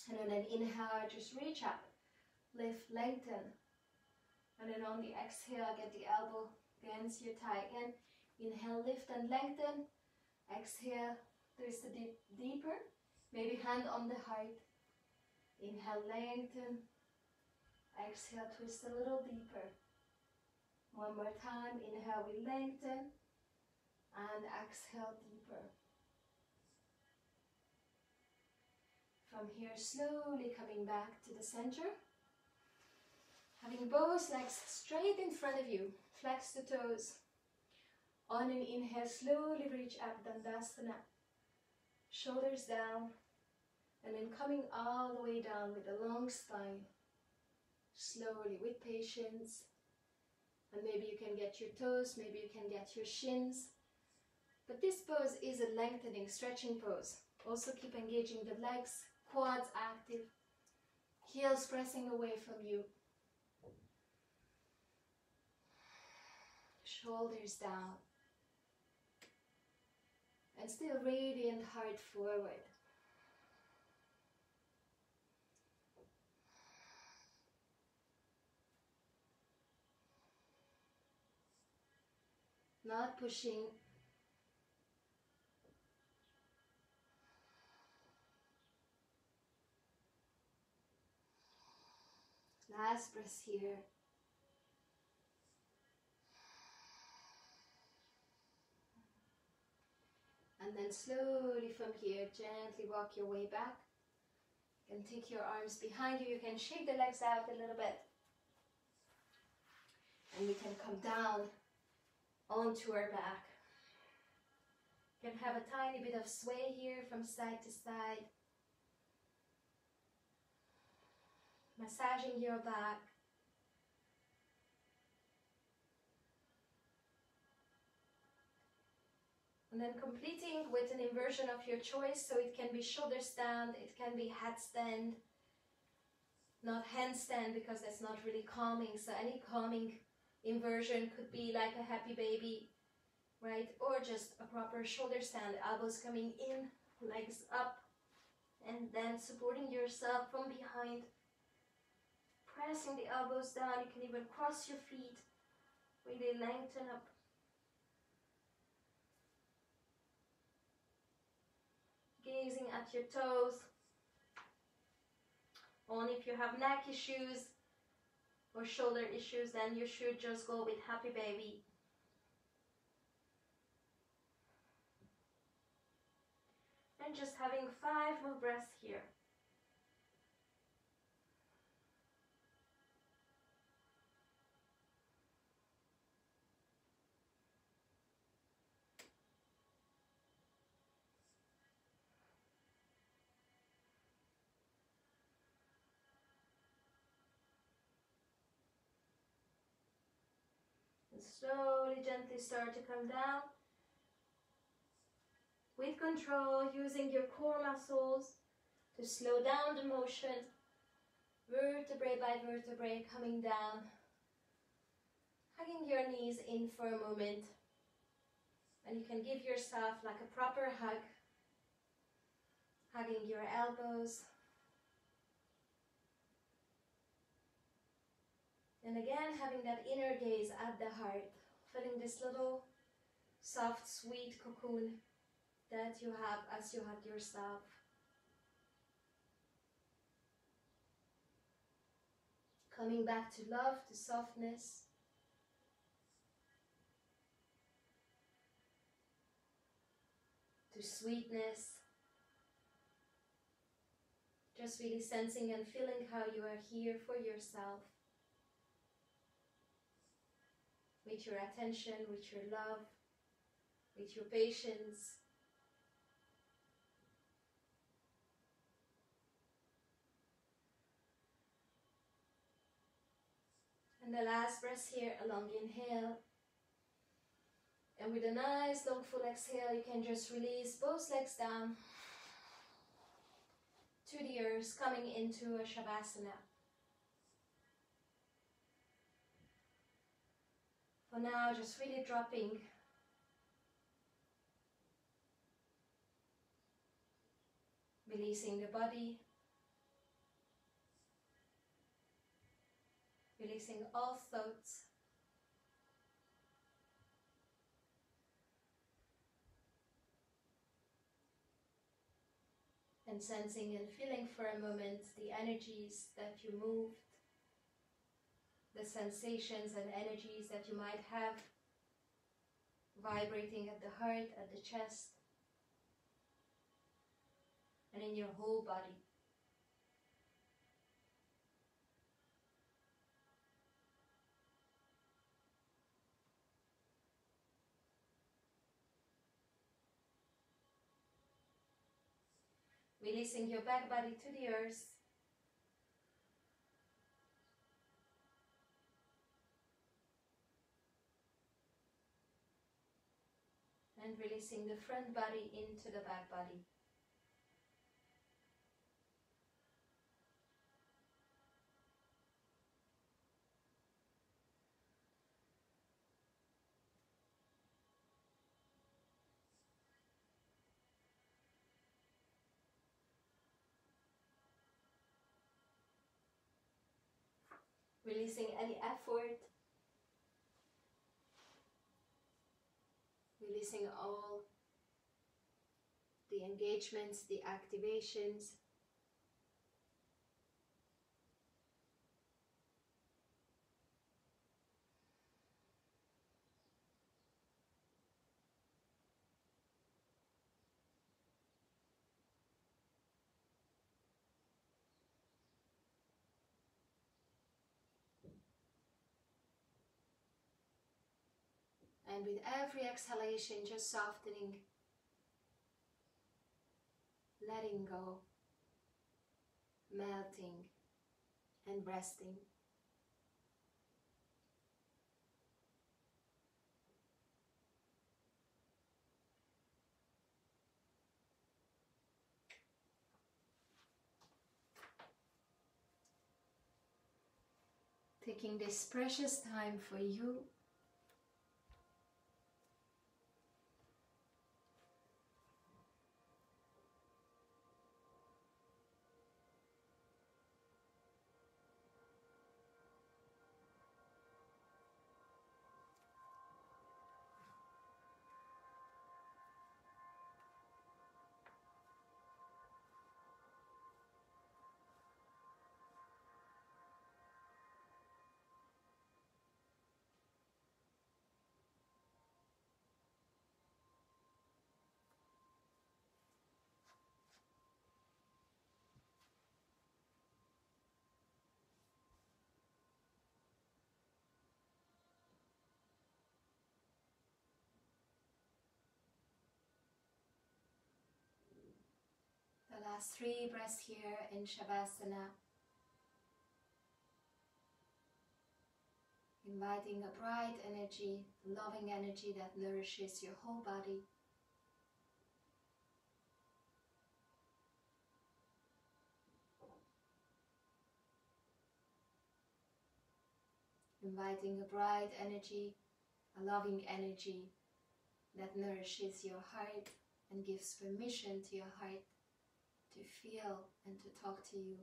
And on an inhale, just reach up, lift, lengthen. And then on the exhale, get the elbow against your thigh again. Inhale, lift and lengthen. Exhale, twist a bit deeper. Maybe hand on the heart. Inhale, lengthen. Exhale, twist a little deeper. One more time. Inhale, we lengthen. And exhale, deeper. From here, slowly coming back to the center. Having both legs straight in front of you. Flex the toes. On an inhale, slowly reach up, Tadasana. Shoulders down. And then coming all the way down with a long spine. Slowly, with patience. And maybe you can get your toes, maybe you can get your shins. But this pose is a lengthening, stretching pose. Also keep engaging the legs, quads active, heels pressing away from you. Shoulders down. And still radiant heart forward. Not pushing. Last breath here. And then slowly from here, gently walk your way back. You can take your arms behind you. You can shake the legs out a little bit. And we can come down onto our back. You can have a tiny bit of sway here from side to side. Massaging your back. And then completing with an inversion of your choice, so it can be shoulder stand, it can be headstand, not handstand because that's not really calming. So any calming inversion could be like a happy baby, right? Or just a proper shoulder stand, elbows coming in, legs up, and then supporting yourself from behind. Pressing the elbows down, you can even cross your feet, really lengthen up. Gazing at your toes. Only if you have neck issues or shoulder issues, then you should just go with happy baby. And just having 5 more breaths here. Slowly, gently start to come down. With control, using your core muscles to slow down the motion. Vertebrae by vertebrae coming down. Hugging your knees in for a moment. And you can give yourself like a proper hug. Hugging your elbows. And again, having that inner gaze at the heart, feeling this little soft, sweet cocoon that you have as you hug yourself. Coming back to love, to softness. To sweetness. Just really sensing and feeling how you are here for yourself. With your attention, with your love, with your patience. And the last breath here, a long inhale. And with a nice long full exhale, you can just release both legs down to the earth, coming into a Shavasana. For now, just really dropping releasing the body, releasing all thoughts, and sensing and feeling for a moment the energies that you moved, the sensations and energies that you might have vibrating at the heart, at the chest, and in your whole body. Releasing your back body to the earth. And releasing the front body into the back body. Releasing any effort. Releasing all the engagements, the activations. And with every exhalation, just softening, letting go, melting, and resting. Taking this precious time for you. The last 3 breaths here in Shavasana. Inviting a bright energy, loving energy that nourishes your whole body. Inviting a bright energy, a loving energy that nourishes your heart and gives permission to your heart to feel and to talk to you.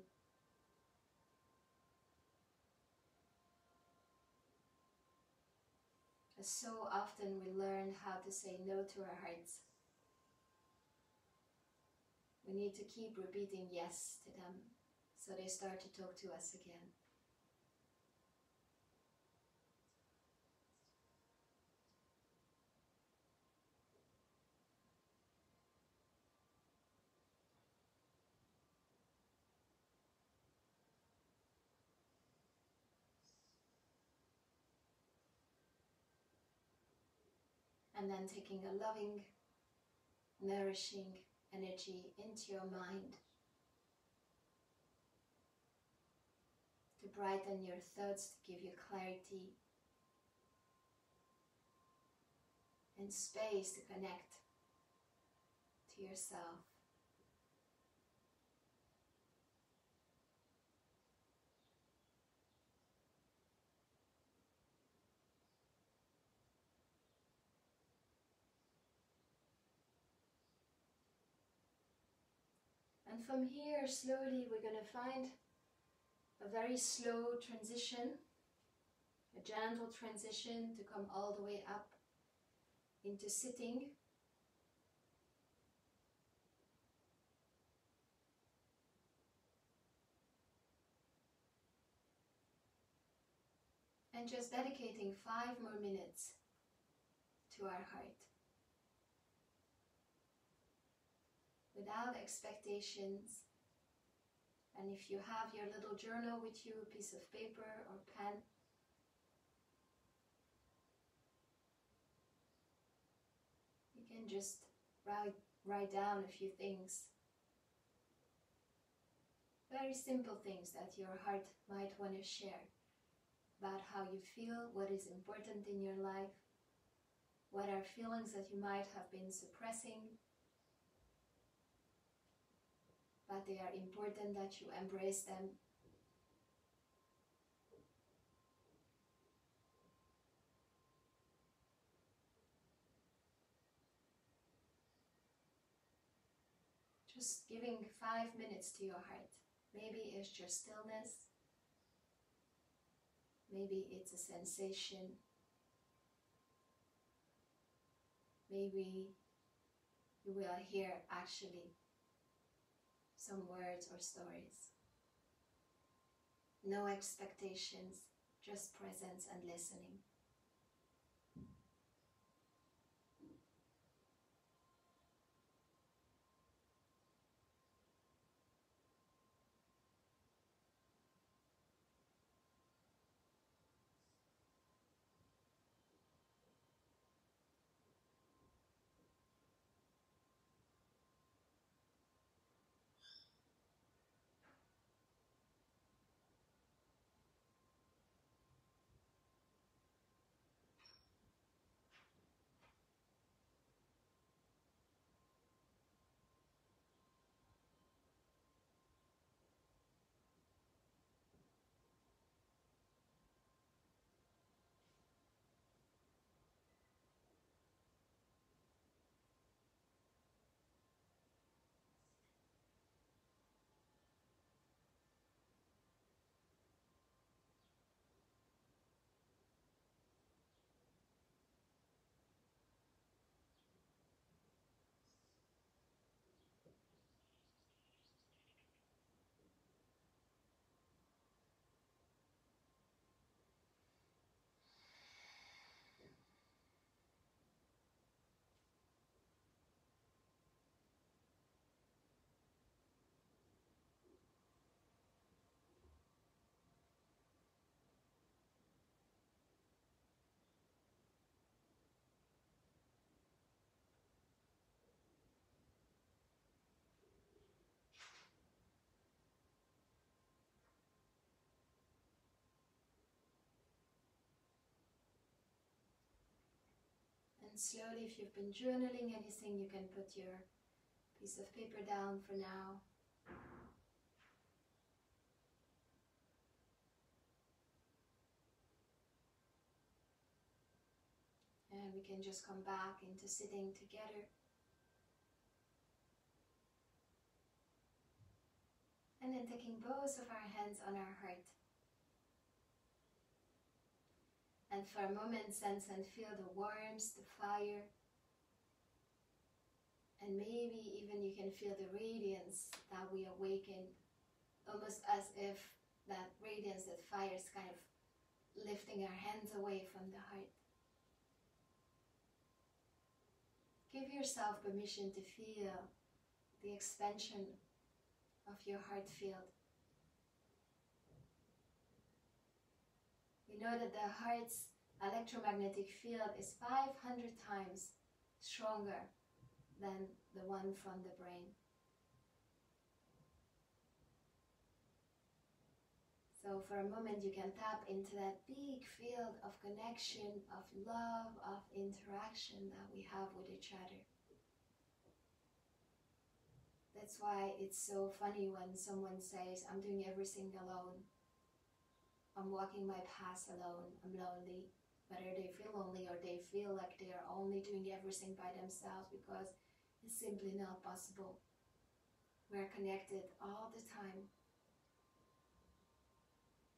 As so often we learn how to say no to our hearts. We need to keep repeating yes to them so they start to talk to us again. And then taking a loving, nourishing energy into your mind to brighten your thoughts, to give you clarity and space to connect to yourself. And from here, slowly, we're going to find a very slow transition, a gentle transition to come all the way up into sitting. And just dedicating 5 more minutes to our heart. Without expectations. And if you have your little journal with you, a piece of paper or pen, you can just write down a few things very simple things that your heart might want to share about how you feel, what is important in your life, what are feelings that you might have been suppressing, but they are important that you embrace them. Just giving 5 minutes to your heart. Maybe it's just stillness. Maybe it's a sensation. Maybe you will hear actually some words or stories. No expectations, just presence and listening. And slowly, if you've been journaling anything, you can put your piece of paper down for now. And we can just come back into sitting together. And then taking both of our hands on our heart. And for a moment, sense and feel the warmth, the fire. And maybe even you can feel the radiance that we awaken, almost as if that radiance, that fire is kind of lifting our hands away from the heart. Give yourself permission to feel the expansion of your heart field. We know that the heart's electromagnetic field is 500 times stronger than the one from the brain. So for a moment you can tap into that big field of connection, of love, of interaction that we have with each other. That's why it's so funny when someone says, I'm doing everything alone. I'm walking my path alone, I'm lonely. Whether they feel lonely or they feel like they are only doing everything by themselves, because it's simply not possible. We're connected all the time.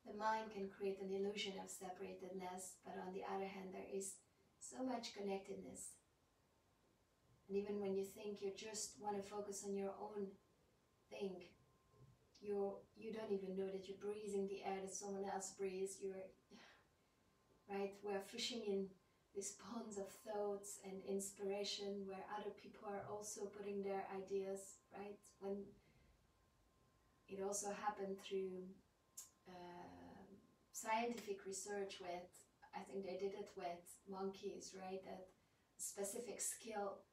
The mind can create an illusion of separatedness, but on the other hand, there is so much connectedness. And even when you think you just want to focus on your own thing, you don't even know that you're breathing the air that someone else breathes. Right? We're fishing in these ponds of thoughts and inspiration where other people are also putting their ideas, right? When it also happened through scientific research with, I think they did it with monkeys, right? That specific skill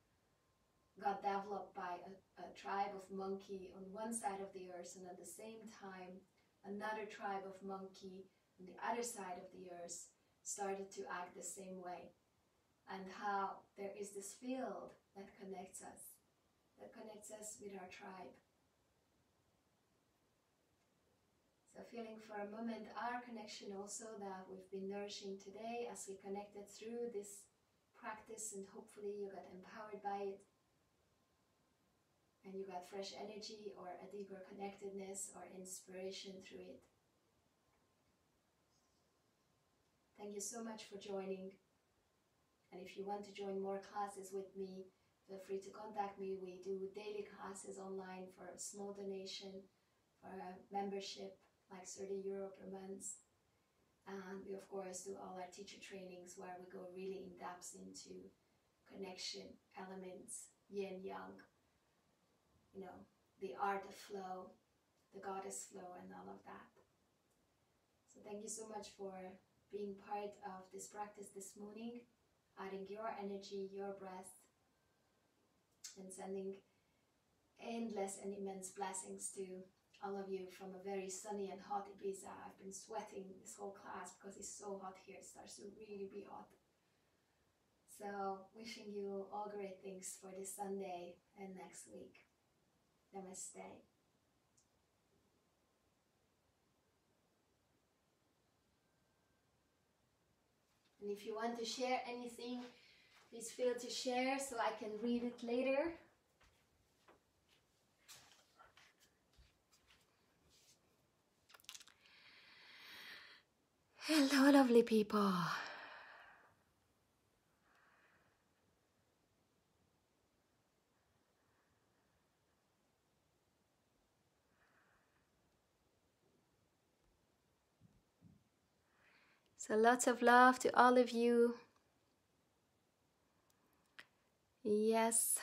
got developed by a tribe of monkey on one side of the earth, and at the same time another tribe of monkey on the other side of the earth started to act the same way, and how there is this field that connects us with our tribe. So feeling for a moment our connection also that we've been nourishing today as we connected through this practice, and hopefully you got empowered by it and you got fresh energy or a deeper connectedness or inspiration through it. Thank you so much for joining, and if you want to join more classes with me, feel free to contact me. We do daily classes online for a small donation, for a membership like €30 per month. And we of course do all our teacher trainings where we go really in depth into connection, elements, yin, yang, you know, the art of flow, the goddess flow, and all of that. So thank you so much for being part of this practice this morning, adding your energy, your breath, and sending endless and immense blessings to all of you from a very sunny and hot Ibiza. I've been sweating this whole class because it's so hot here. It starts to really be hot. So wishing you all great things for this Sunday and next week. Namaste. And if you want to share anything, please feel to share so I can read it later. Hello, lovely people. So lots of love to all of you. Yes.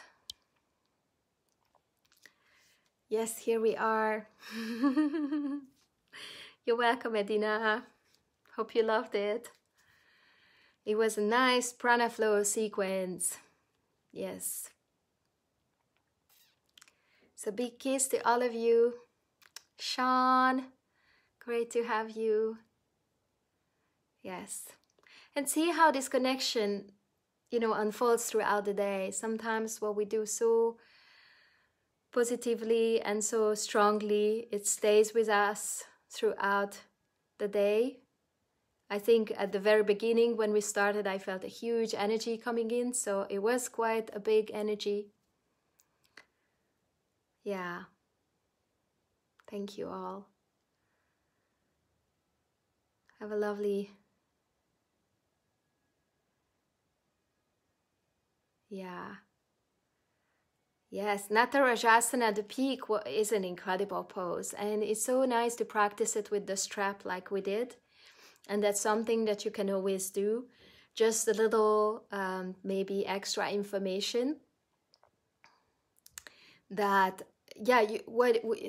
Yes, here we are. You're welcome, Edina. Hope you loved it. It was a nice prana flow sequence. Yes. So big kiss to all of you. Sean, great to have you. Yes. And see how this connection, you know, unfolds throughout the day. Sometimes what we do so positively and so strongly, it stays with us throughout the day. I think at the very beginning when we started, I felt a huge energy coming in, so it was quite a big energy. Yeah. Thank you all. Have a lovely... Yeah. Yes, Natarajasana, the peak, is an incredible pose, and it's so nice to practice it with the strap like we did. And that's something that you can always do. Just a little, maybe extra information that, yeah,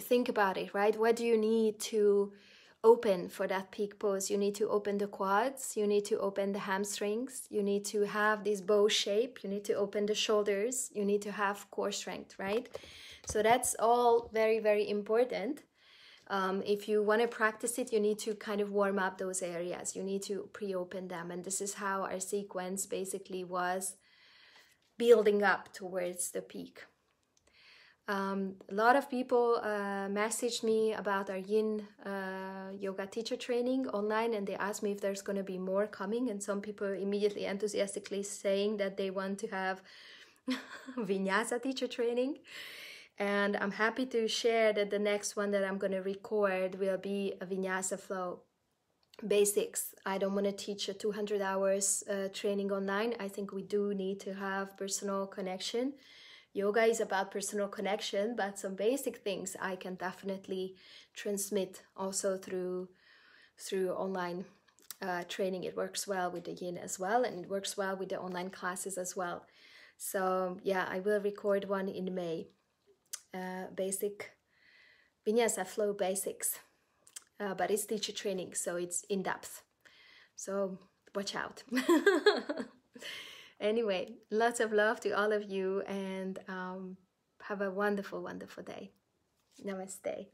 think about it, right? What do you need to open for that peak pose? You need to open the quads, you need to open the hamstrings, you need to have this bow shape, you need to open the shoulders, you need to have core strength, right? So that's all very, very important. If you want to practice it, you need to kind of warm up those areas. You need to pre-open them. And this is how our sequence basically was building up towards the peak. A lot of people messaged me about our yin yoga teacher training online, and they asked me if there's going to be more coming. And some people immediately enthusiastically saying that they want to have vinyasa teacher training. And I'm happy to share that the next one that I'm going to record will be a vinyasa flow basics. I don't want to teach a 200 hours training online. I think we do need to have personal connection. Yoga is about personal connection, but some basic things I can definitely transmit also through online training. It works well with the yin as well, and it works well with the online classes as well. So yeah, I will record one in May. Basic vinyasa flow basics, but it's teacher training, so it's in depth, so watch out. Anyway, lots of love to all of you, and have a wonderful, wonderful day. Namaste.